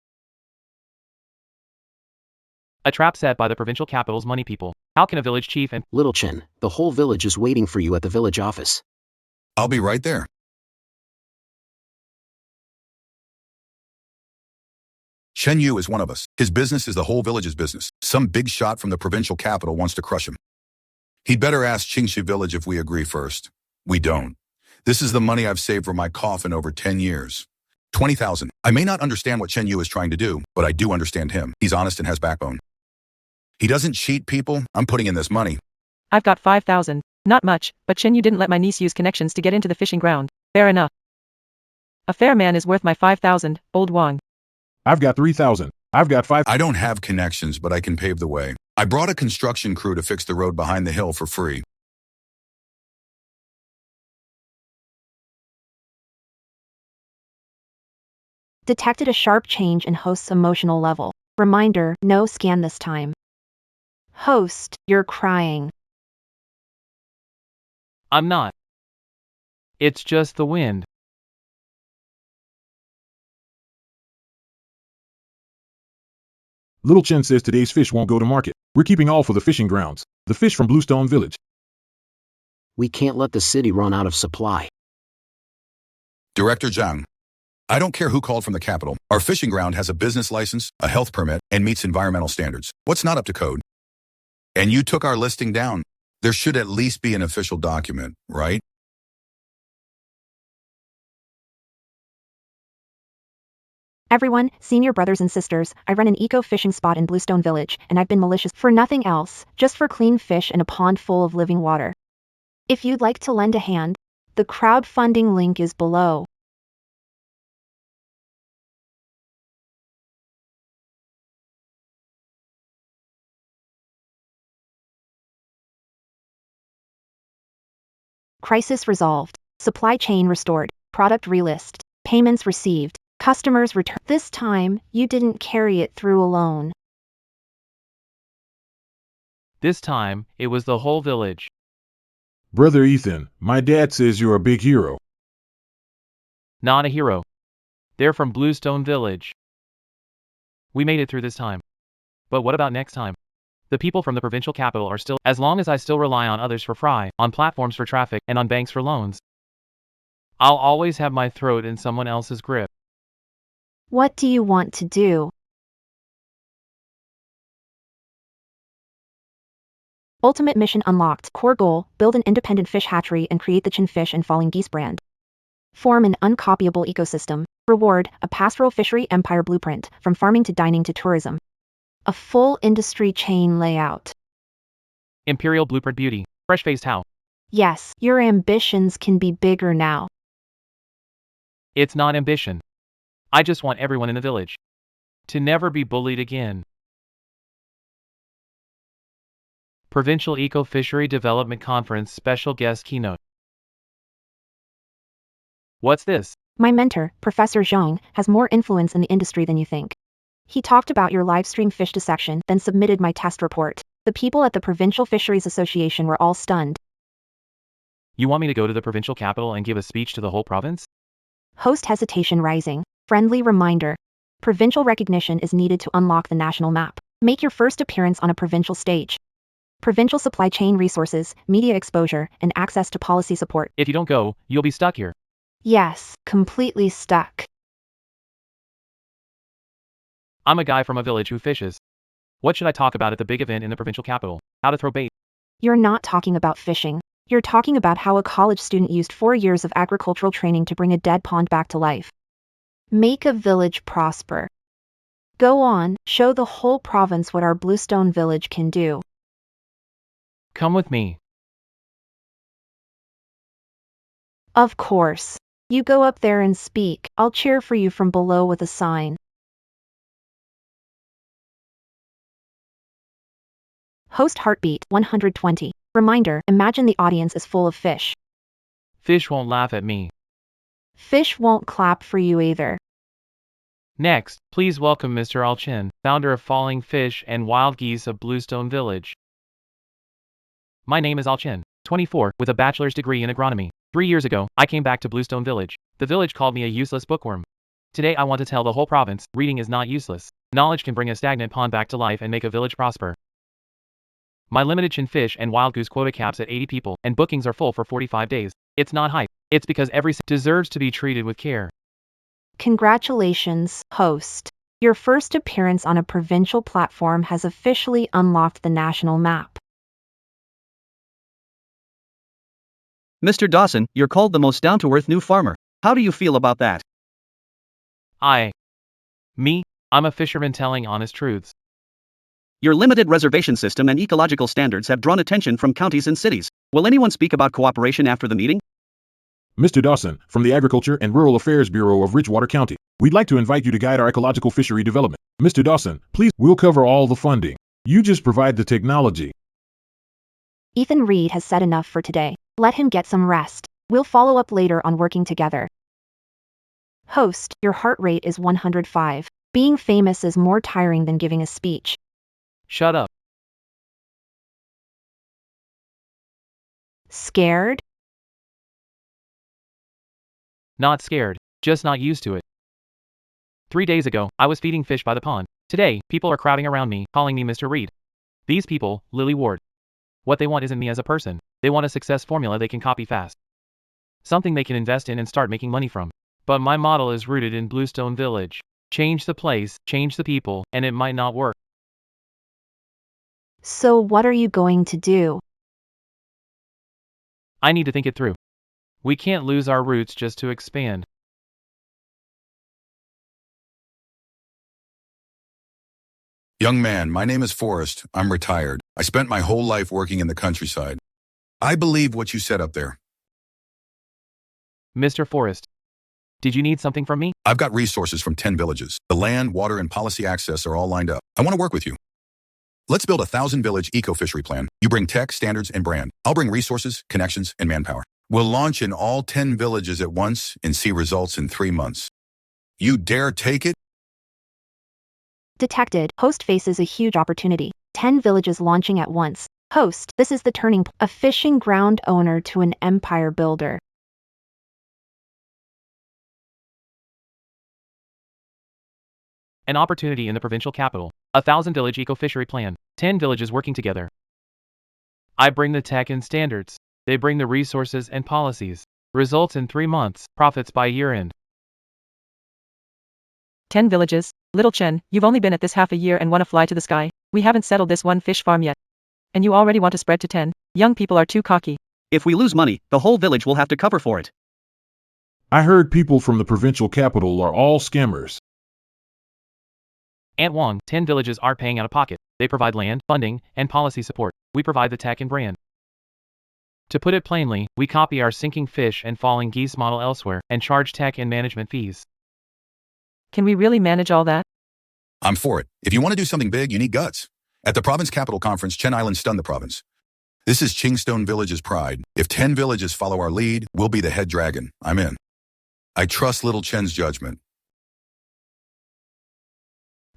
[SPEAKER 1] A trap set by the provincial capital's money people. How can a village chief and
[SPEAKER 6] Little Chen, the whole village is waiting for you at the village office.
[SPEAKER 5] I'll be right there. Chen Yu is one of us. His business is the whole village's business. Some big shot from the provincial capital wants to crush him. He'd better ask Qingxi village if we agree first. We don't. This is the money I've saved for my coffin over 10 years. 20,000. I may not understand what Chen Yu is trying to do, but I do understand him. He's honest and has backbone. He doesn't cheat people. I'm putting in this money.
[SPEAKER 7] I've got 5,000. Not much, but Chen Yu didn't let my niece use connections to get into the fishing ground. Fair enough. A fair man is worth my 5,000, old Wang.
[SPEAKER 2] I've got 3,000. I've got 5.
[SPEAKER 5] I don't have connections, but I can pave the way. I brought a construction crew to fix the road behind the hill for free.
[SPEAKER 3] Detected a sharp change in host's emotional level. Reminder, no scan this time. Host, you're crying.
[SPEAKER 1] I'm not. It's just the wind.
[SPEAKER 2] Little Chen says today's fish won't go to market. We're keeping all for the fishing grounds. The fish from Bluestone Village.
[SPEAKER 6] We can't let the city run out of supply.
[SPEAKER 5] Director Zhang, I don't care who called from the capital. Our fishing ground has a business license, a health permit, and meets environmental standards. What's not up to code? And you took our listing down. There should at least be an official document, right?
[SPEAKER 3] Everyone, senior brothers and sisters, I run an eco-fishing spot in Bluestone Village, and I've been malicious for nothing else, just for clean fish and a pond full of living water. If you'd like to lend a hand, the crowdfunding link is below. Crisis resolved. Supply chain restored. Product relist. Payments received. Customers returned. This time, you didn't carry it through alone.
[SPEAKER 1] This time, it was the whole village.
[SPEAKER 2] Brother Ethan, my dad says you're a big hero.
[SPEAKER 1] Not a hero. They're from Bluestone Village. We made it through this time. But what about next time? The people from the provincial capital are still, as long as I still rely on others for fry, on platforms for traffic, and on banks for loans. I'll always have my throat in someone else's grip.
[SPEAKER 3] What do you want to do? Ultimate mission unlocked. Core goal, build an independent fish hatchery and create the Chin Fish and Falling Geese brand. Form an uncopyable ecosystem. Reward, a pastoral fishery empire blueprint, from farming to dining to tourism. A full industry chain layout.
[SPEAKER 1] Imperial Blueprint Beauty. Fresh-faced how?
[SPEAKER 3] Yes, your ambitions can be bigger now.
[SPEAKER 1] It's not ambition. I just want everyone in the village to never be bullied again. Provincial Eco-Fishery Development Conference Special Guest Keynote. What's this?
[SPEAKER 3] My mentor, Professor Zhang, has more influence in the industry than you think. He talked about your livestream fish dissection, then submitted my test report. The people at the Provincial Fisheries Association were all stunned.
[SPEAKER 1] You want me to go to the provincial capital and give a speech to the whole province?
[SPEAKER 3] Host hesitation rising. Friendly reminder. Provincial recognition is needed to unlock the national map. Make your first appearance on a provincial stage. provincial supply chain resources, media exposure, and access to policy support.
[SPEAKER 1] If you don't go, you'll be stuck here.
[SPEAKER 3] Yes, completely stuck.
[SPEAKER 1] I'm a guy from a village who fishes. What should I talk about at the big event in the provincial capital? How to throw bait.
[SPEAKER 3] You're not talking about fishing. You're talking about how a college student used 4 years of agricultural training to bring a dead pond back to life. Make a village prosper. Go on, show the whole province what our Bluestone village can do.
[SPEAKER 1] Come with me.
[SPEAKER 3] Of course. You go up there and speak. I'll cheer for you from below with a sign. Host heartbeat 120. Reminder, imagine the audience is full of fish.
[SPEAKER 1] Fish won't laugh at me.
[SPEAKER 3] Fish won't clap for you either.
[SPEAKER 1] Next, please welcome Mr. Alchin, founder of Falling Fish and Wild Geese of Bluestone Village. My name is Alchin, 24, with a bachelor's degree in agronomy. 3 years ago, I came back to Bluestone Village. The village called me a useless bookworm. Today I want to tell the whole province, reading is not useless. Knowledge can bring a stagnant pond back to life and make a village prosper. My limited chin fish and wild goose quota caps at 80 people, and bookings are full for 45 days. It's not hype. It's because every deserves to be treated with care.
[SPEAKER 3] Congratulations, host. Your first appearance on a provincial platform has officially unlocked the national map.
[SPEAKER 4] Mr. Dawson, you're called the most down-to-earth new farmer. How do you feel about that?
[SPEAKER 1] I'm a fisherman telling honest truths.
[SPEAKER 4] Your limited reservation system and ecological standards have drawn attention from counties and cities. Will anyone speak about cooperation after the meeting?
[SPEAKER 2] Mr. Dawson, from the Agriculture and Rural Affairs Bureau of Richwater County, we'd like to invite you to guide our ecological fishery development. Mr. Dawson, please, we'll cover all the funding. You just provide the technology.
[SPEAKER 3] Ethan Reed has said enough for today. Let him get some rest. We'll follow up later on working together. Host, your heart rate is 105. Being famous is more tiring than giving a speech.
[SPEAKER 1] Shut up.
[SPEAKER 3] Scared?
[SPEAKER 1] Not scared, just not used to it. 3 days ago, I was feeding fish by the pond. Today, people are crowding around me, calling me Mr. Reed. These people, Lily Ward. What they want isn't me as a person. They want a success formula they can copy fast. Something they can invest in and start making money from. But my model is rooted in Bluestone Village. Change the place, change the people, and it might not work.
[SPEAKER 3] So what are you going to do?
[SPEAKER 1] I need to think it through. We can't lose our roots just to expand.
[SPEAKER 5] Young man, my name is Forrest. I'm retired. I spent my whole life working in the countryside. I believe what you said up there.
[SPEAKER 1] Mr. Forrest, did you need something from me?
[SPEAKER 5] I've got resources from 10 villages. The land, water, and policy access are all lined up. I want to work with you. Let's build a 1,000-village eco-fishery plan. You bring tech, standards, and brand. I'll bring resources, connections, and manpower. We'll launch in all 10 villages at once and see results in 3 months. You dare take it?
[SPEAKER 3] Detected. Host faces a huge opportunity. 10 villages launching at once. Host, this is the turning point. A fishing ground owner to an empire builder.
[SPEAKER 1] An opportunity in the provincial capital. A 1,000-village eco-fishery plan. 10 villages working together. I bring the tech and standards. They bring the resources and policies. Results in 3 months. Profits by year end.
[SPEAKER 7] 10 villages. Little Chen, you've only been at this half a year and want to fly to the sky. We haven't settled this one fish farm yet. And you already want to spread to 10. Young people are too cocky.
[SPEAKER 4] If we lose money, the whole village will have to cover for it.
[SPEAKER 2] I heard people from the provincial capital are all scammers.
[SPEAKER 1] Aunt Wong, 10 villages aren't paying out of pocket. They provide land, funding, and policy support. We provide the tech and brand. To put it plainly, we copy our sinking fish and falling geese model elsewhere and charge tech and management fees.
[SPEAKER 7] Can we really manage all that?
[SPEAKER 5] I'm for it. If you want to do something big, you need guts. At the Province Capital Conference, Chen Island stunned the province. This is Chingstone Village's pride. If 10 villages follow our lead, we'll be the head dragon. I'm in. I trust little Chen's judgment.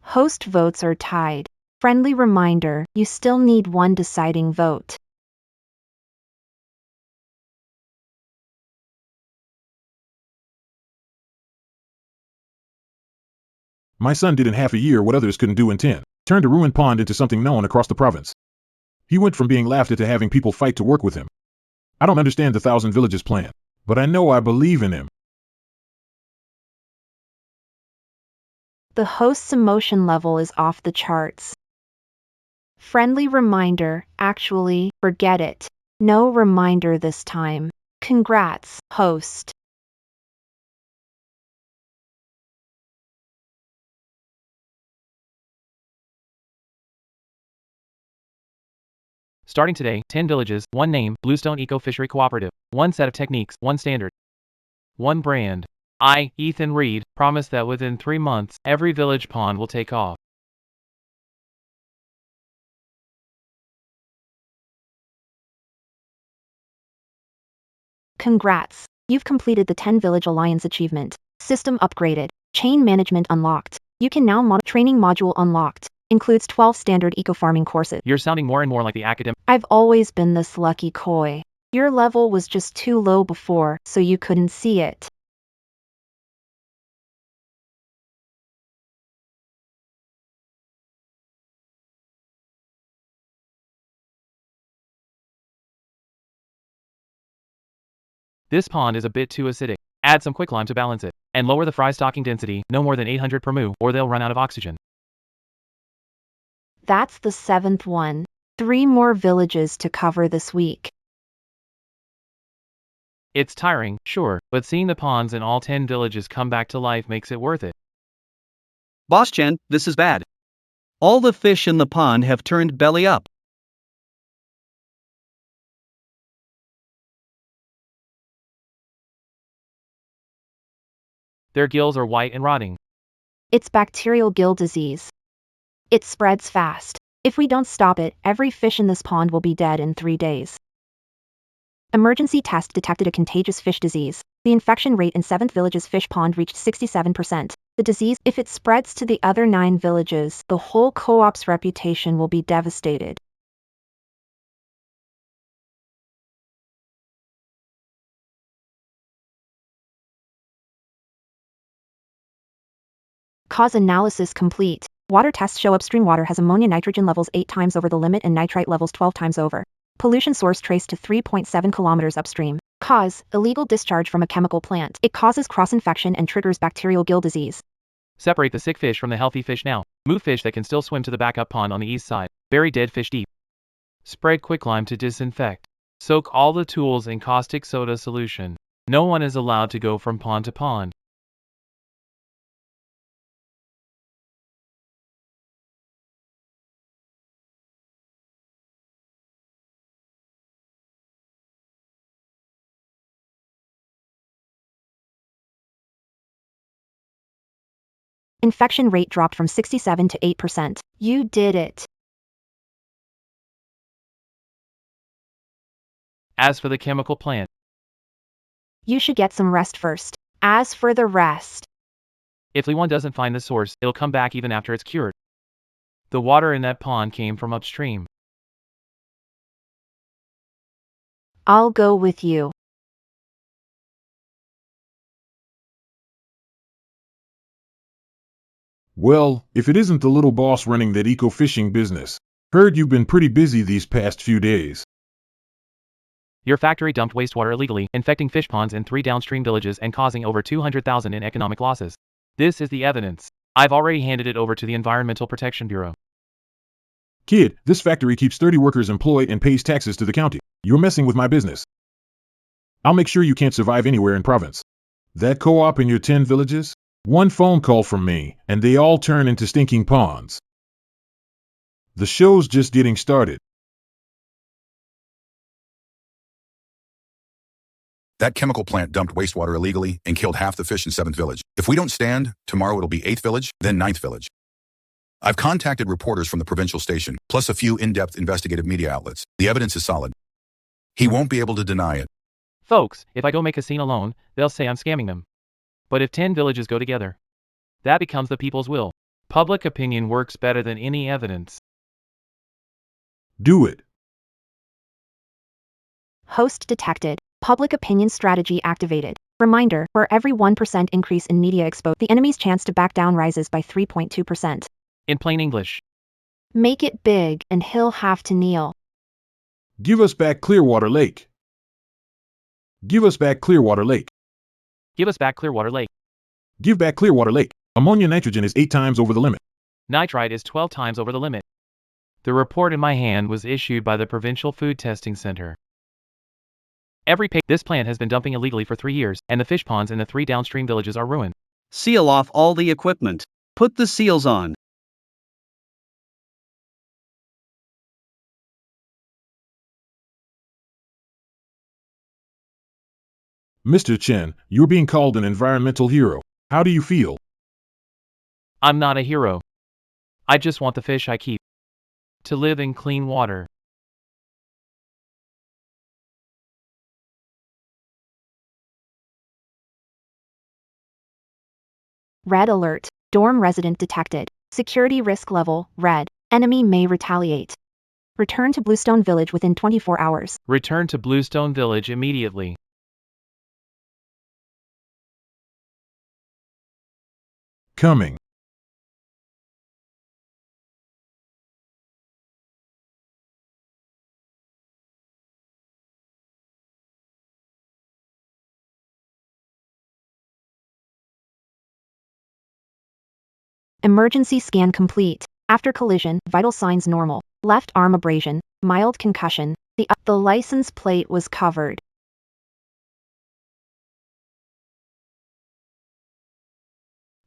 [SPEAKER 3] Host votes are tied. Friendly reminder, you still need one deciding vote.
[SPEAKER 2] My son did in half a year what others couldn't do in 10. Turned a ruined pond into something known across the province. He went from being laughed at to having people fight to work with him. I don't understand the 1,000 Villages plan, but I know I believe in him.
[SPEAKER 3] The host's emotion level is off the charts. Friendly reminder, actually, forget it. No reminder this time. Congrats, host.
[SPEAKER 1] Starting today, 10 villages, 1 name, Bluestone Eco Fishery Cooperative, 1 set of techniques, 1 standard, 1 brand. I, Ethan Reed, promise that within 3 months, every village pond will take off.
[SPEAKER 3] Congrats. You've completed the 10 Village Alliance achievement. System upgraded. Chain management unlocked. You can now training module unlocked. Includes 12 standard eco-farming courses.
[SPEAKER 1] You're sounding more and more like the academic.
[SPEAKER 3] I've always been this lucky koi. Your level was just too low before, so you couldn't see it.
[SPEAKER 1] This pond is a bit too acidic. Add some quicklime to balance it, and lower the fry stocking density, no more than 800 per mu, or they'll run out of oxygen.
[SPEAKER 3] That's the 7th one. 3 more villages to cover this week.
[SPEAKER 1] It's tiring, sure, but seeing the ponds in all 10 villages come back to life makes it worth it.
[SPEAKER 4] Boss Chen, this is bad. All the fish in the pond have turned belly up.
[SPEAKER 1] Their gills are white and rotting.
[SPEAKER 3] It's bacterial gill disease. It spreads fast. If we don't stop it, every fish in this pond will be dead in 3 days. Emergency test detected a contagious fish disease. The infection rate in 7th Village's fish pond reached 67%. The disease, if it spreads to the other 9 villages, the whole co-op's reputation will be devastated. Cause analysis complete. Water tests show upstream water has ammonia nitrogen levels 8 times over the limit and nitrite levels 12 times over. Pollution source traced to 3.7 kilometers upstream. Cause, illegal discharge from a chemical plant. It causes cross-infection and triggers bacterial gill disease.
[SPEAKER 1] Separate the sick fish from the healthy fish now. Move fish that can still swim to the backup pond on the east side. Bury dead fish deep. Spread quicklime to disinfect. Soak all the tools in caustic soda solution. No one is allowed to go from pond to pond.
[SPEAKER 3] Infection rate dropped from 67 to 8%. You did it.
[SPEAKER 1] As for the chemical plant,
[SPEAKER 3] You should get some rest first. As for the rest,
[SPEAKER 1] if Lee1 doesn't find the source, it'll come back even after it's cured. The water in that pond came from upstream.
[SPEAKER 3] I'll go with you.
[SPEAKER 2] Well, if it isn't the little boss running that eco-fishing business. Heard you've been pretty busy these past few days.
[SPEAKER 1] Your factory dumped wastewater illegally, infecting fish ponds in 3 downstream villages and causing over 200,000 in economic losses. This is the evidence. I've already handed it over to the Environmental Protection Bureau.
[SPEAKER 2] Kid, this factory keeps 30 workers employed and pays taxes to the county. You're messing with my business. I'll make sure you can't survive anywhere in province. That co-op in your 10 villages? One phone call from me, and they all turn into stinking ponds. The show's just getting started.
[SPEAKER 5] That chemical plant dumped wastewater illegally and killed half the fish in 7th Village. If we don't stand, tomorrow it'll be 8th Village, then 9th Village. I've contacted reporters from the provincial station, plus a few in-depth investigative media outlets. The evidence is solid. He won't be able to deny it.
[SPEAKER 1] Folks, if I go make a scene alone, they'll say I'm scamming them. But if 10 villages go together, that becomes the people's will. Public opinion works better than any evidence.
[SPEAKER 2] Do it.
[SPEAKER 3] Host detected. Public opinion strategy activated. Reminder, for every 1% increase in media exposure, the enemy's chance to back down rises by 3.2%.
[SPEAKER 1] In plain English,
[SPEAKER 3] Make it big, and he'll have to kneel.
[SPEAKER 2] Give us back Clearwater Lake. Give us back Clearwater Lake.
[SPEAKER 1] Give us back Clearwater Lake.
[SPEAKER 2] Give back Clearwater Lake. Ammonia nitrogen is 8 times over the limit.
[SPEAKER 1] Nitrite is 12 times over the limit. The report in my hand was issued by the Provincial Food Testing Center. This plant has been dumping illegally for 3 years, and the fish ponds in the 3 downstream villages are ruined.
[SPEAKER 4] Seal off all the equipment. Put the seals on.
[SPEAKER 2] Mr. Chen, you're being called an environmental hero. How do you feel?
[SPEAKER 1] I'm not a hero. I just want the fish I keep to live in clean water.
[SPEAKER 3] Red alert. Dorm resident detected. Security risk level, red. Enemy may retaliate. Return to Bluestone Village within 24 hours.
[SPEAKER 1] Return to Bluestone Village immediately.
[SPEAKER 2] Coming.
[SPEAKER 3] Emergency scan complete. After collision, vital signs normal. Left arm abrasion, mild concussion. The license plate was covered.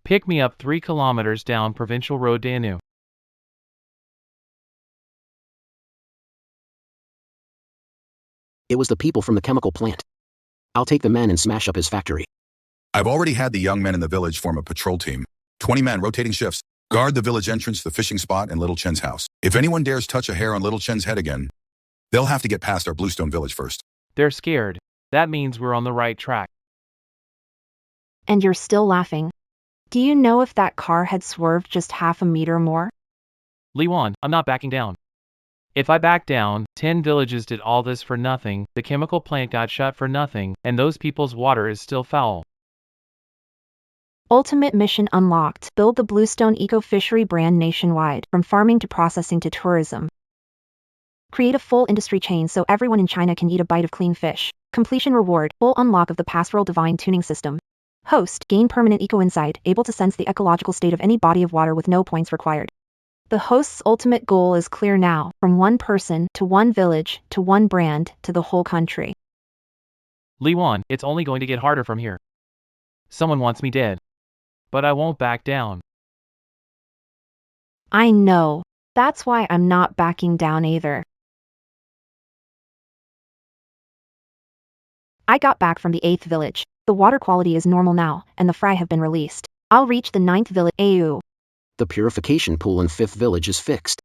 [SPEAKER 1] Pick me up 3 kilometers down Provincial Road Danu.
[SPEAKER 6] It was the people from the chemical plant. I'll take the men and smash up his factory.
[SPEAKER 5] I've already had the young men in the village form a patrol team. 20 men rotating shifts. Guard the village entrance, the fishing spot, and Little Chen's house. If anyone dares touch a hair on Little Chen's head again, they'll have to get past our Bluestone Village first.
[SPEAKER 1] They're scared. That means we're on the right track.
[SPEAKER 3] And you're still laughing. Do you know if that car had swerved just half a meter more?
[SPEAKER 1] Li Wan, I'm not backing down. If I back down, 10 villages did all this for nothing, the chemical plant got shut for nothing, and those people's water is still foul.
[SPEAKER 3] Ultimate mission unlocked. Build the Bluestone Eco-Fishery brand nationwide, from farming to processing to tourism. Create a full industry chain so everyone in China can eat a bite of clean fish. Completion reward. Full unlock of the Pastoral Divine Tuning System. Host. Gain permanent eco-insight, able to sense the ecological state of any body of water with no points required. The host's ultimate goal is clear now, from one person, to one village, to one brand, to the whole country.
[SPEAKER 1] Li Wan, it's only going to get harder from here. Someone wants me dead. But I won't back down.
[SPEAKER 3] I know. That's why I'm not backing down either. I got back from the 8th village. The water quality is normal now, and the fry have been released. I'll reach the 9th village. AU.
[SPEAKER 6] The purification pool in 5th village is fixed.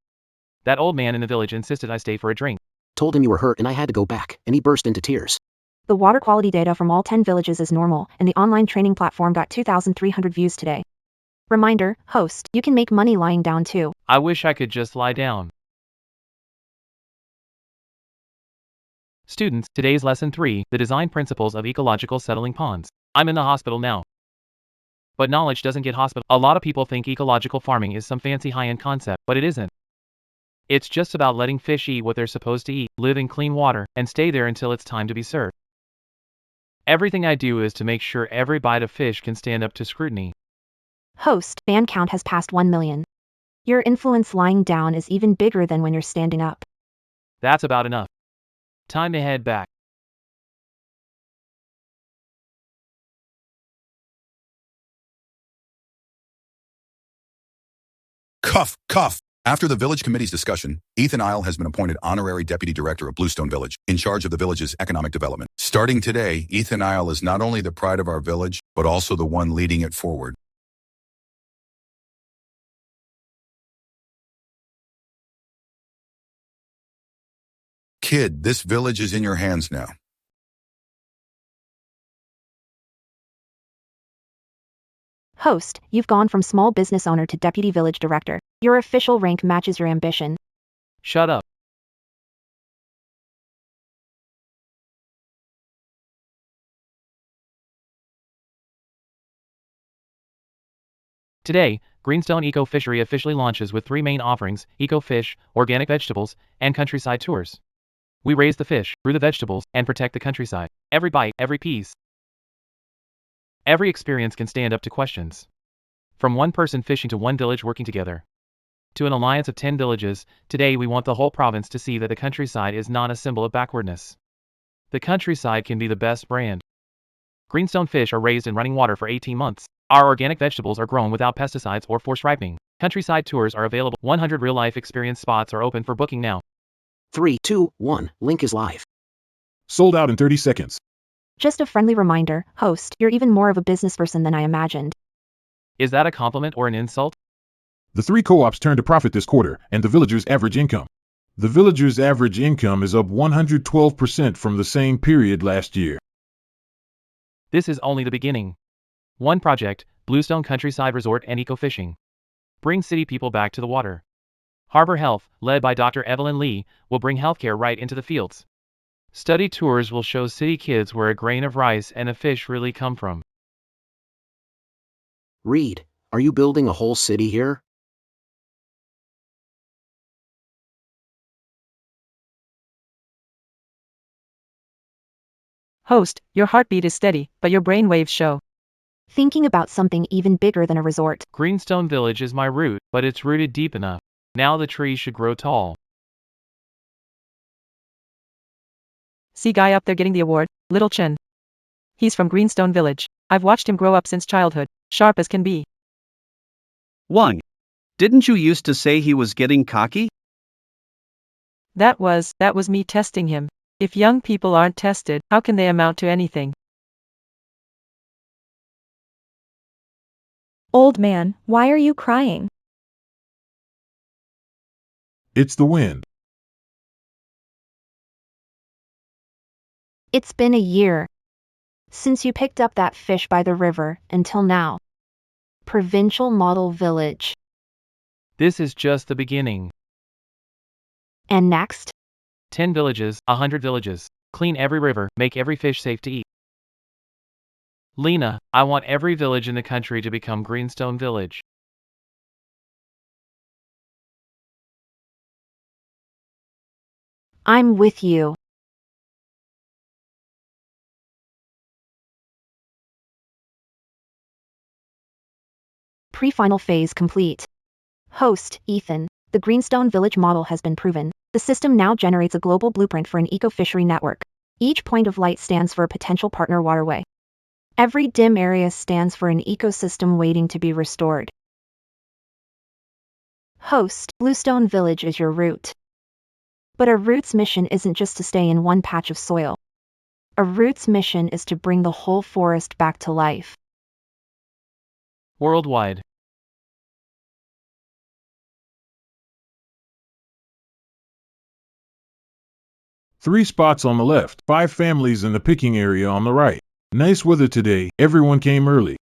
[SPEAKER 1] That old man in the village insisted I stay for a drink.
[SPEAKER 6] Told him you were hurt and I had to go back, and he burst into tears.
[SPEAKER 3] The water quality data from all 10 villages is normal, and the online training platform got 2,300 views today. Reminder, host, you can make money lying down too.
[SPEAKER 1] I wish I could just lie down. Students, today's lesson 3, the design principles of ecological settling ponds. I'm in the hospital now. But knowledge doesn't get hospital. A lot of people think ecological farming is some fancy high-end concept, but it isn't. It's just about letting fish eat what they're supposed to eat, live in clean water, and stay there until it's time to be served. Everything I do is to make sure every bite of fish can stand up to scrutiny.
[SPEAKER 3] Host, fan count has passed 1 million. Your influence lying down is even bigger than when you're standing up.
[SPEAKER 1] That's about enough. Time to head back.
[SPEAKER 5] Cuff, cuff. After the village committee's discussion, Ethan Isle has been appointed honorary deputy director of Bluestone Village, in charge of the village's economic development. Starting today, Ethan Isle is not only the pride of our village, but also the one leading it forward. Kid, this village is in your hands now.
[SPEAKER 3] Host, you've gone from small business owner to deputy village director. Your official rank matches your ambition.
[SPEAKER 1] Shut up. Today, Greenstone Eco Fishery officially launches with 3 main offerings: Eco Fish, Organic Vegetables, and Countryside Tours. We raise the fish, brew the vegetables, and protect the countryside. Every bite, every piece. Every experience can stand up to questions. From one person fishing to one village working together. To an alliance of 10 villages, today we want the whole province to see that the countryside is not a symbol of backwardness. The countryside can be the best brand. Greenstone fish are raised in running water for 18 months. Our organic vegetables are grown without pesticides or forced ripening. Countryside tours are available. 100 real-life experience spots are open for booking now.
[SPEAKER 6] 3, 2, 1, link is live.
[SPEAKER 2] Sold out in 30 seconds.
[SPEAKER 3] Just a friendly reminder, host, you're even more of a business person than I imagined.
[SPEAKER 1] Is that a compliment or an insult?
[SPEAKER 2] The 3 co-ops turned a profit this quarter, and the villagers' average income. The villagers' average income is up 112% from the same period last year.
[SPEAKER 1] This is only the beginning. One project, Bluestone Countryside Resort and Eco Fishing. Bring city people back to the water. Harbor Health, led by Dr. Evelyn Lee, will bring healthcare right into the fields. Study tours will show city kids where a grain of rice and a fish really come from.
[SPEAKER 6] Reed, are you building a whole city here?
[SPEAKER 7] Host, your heartbeat is steady, but your brain waves show.
[SPEAKER 3] Thinking about something even bigger than a resort.
[SPEAKER 1] Greenstone Village is my root, but it's rooted deep enough. Now the tree should grow tall.
[SPEAKER 7] See guy up there getting the award, Little Chin. He's from Greenstone Village. I've watched him grow up since childhood, sharp as can be.
[SPEAKER 4] Wang. Didn't you used to say he was getting cocky?
[SPEAKER 7] That was me testing him. If young people aren't tested, how can they amount to anything?
[SPEAKER 8] Old man, why are you crying?
[SPEAKER 2] It's the wind.
[SPEAKER 3] It's been a year since you picked up that fish by the river until now. Provincial Model Village.
[SPEAKER 1] This is just the beginning.
[SPEAKER 3] And next?
[SPEAKER 1] 10 villages, 100 villages. Clean every river, make every fish safe to eat. Lena, I want every village in the country to become Greenstone Village.
[SPEAKER 3] I'm with you. Pre-final phase complete. Host, Ethan. The Greenstone Village model has been proven. The system now generates a global blueprint for an eco-fishery network. Each point of light stands for a potential partner waterway. Every dim area stands for an ecosystem waiting to be restored. Host, Bluestone Village is your root. But a root's mission isn't just to stay in one patch of soil. A root's mission is to bring the whole forest back to life.
[SPEAKER 1] Worldwide.
[SPEAKER 2] Three spots on the left, 5 families in the picking area on the right. Nice weather today, everyone came early.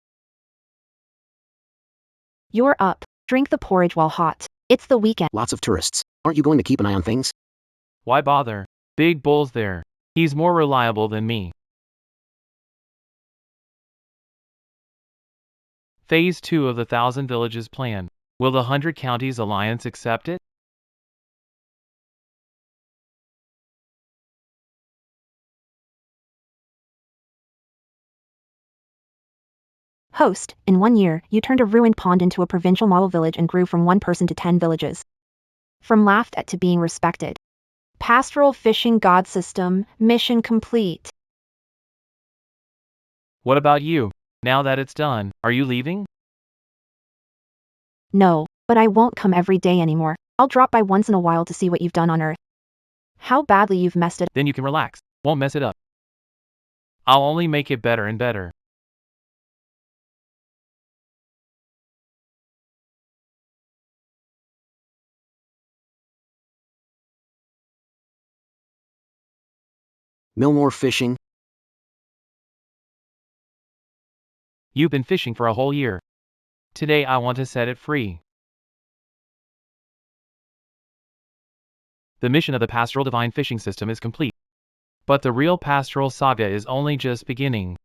[SPEAKER 3] You're up. Drink the porridge while hot. It's the weekend.
[SPEAKER 6] Lots of tourists. Aren't you going to keep an eye on things?
[SPEAKER 1] Why bother? Big Bull's there. He's more reliable than me. Phase 2 of the 1,000 Villages plan. Will the 100 Counties Alliance accept it?
[SPEAKER 3] Host, in 1 year, you turned a ruined pond into a provincial model village and grew from 1 person to 10 villages. From laughed at to being respected. Pastoral fishing god system, mission complete.
[SPEAKER 1] What about you? Now that it's done, are you leaving?
[SPEAKER 3] No, but I won't come every day anymore. I'll drop by once in a while to see what you've done on Earth. How badly you've messed it.
[SPEAKER 1] Then you can relax. Won't mess it up. I'll only make it better and better.
[SPEAKER 6] No more fishing?
[SPEAKER 1] You've been fishing for a whole year. Today I want to set it free. The mission of the Pastoral Divine Fishing System is complete. But the real pastoral saga is only just beginning.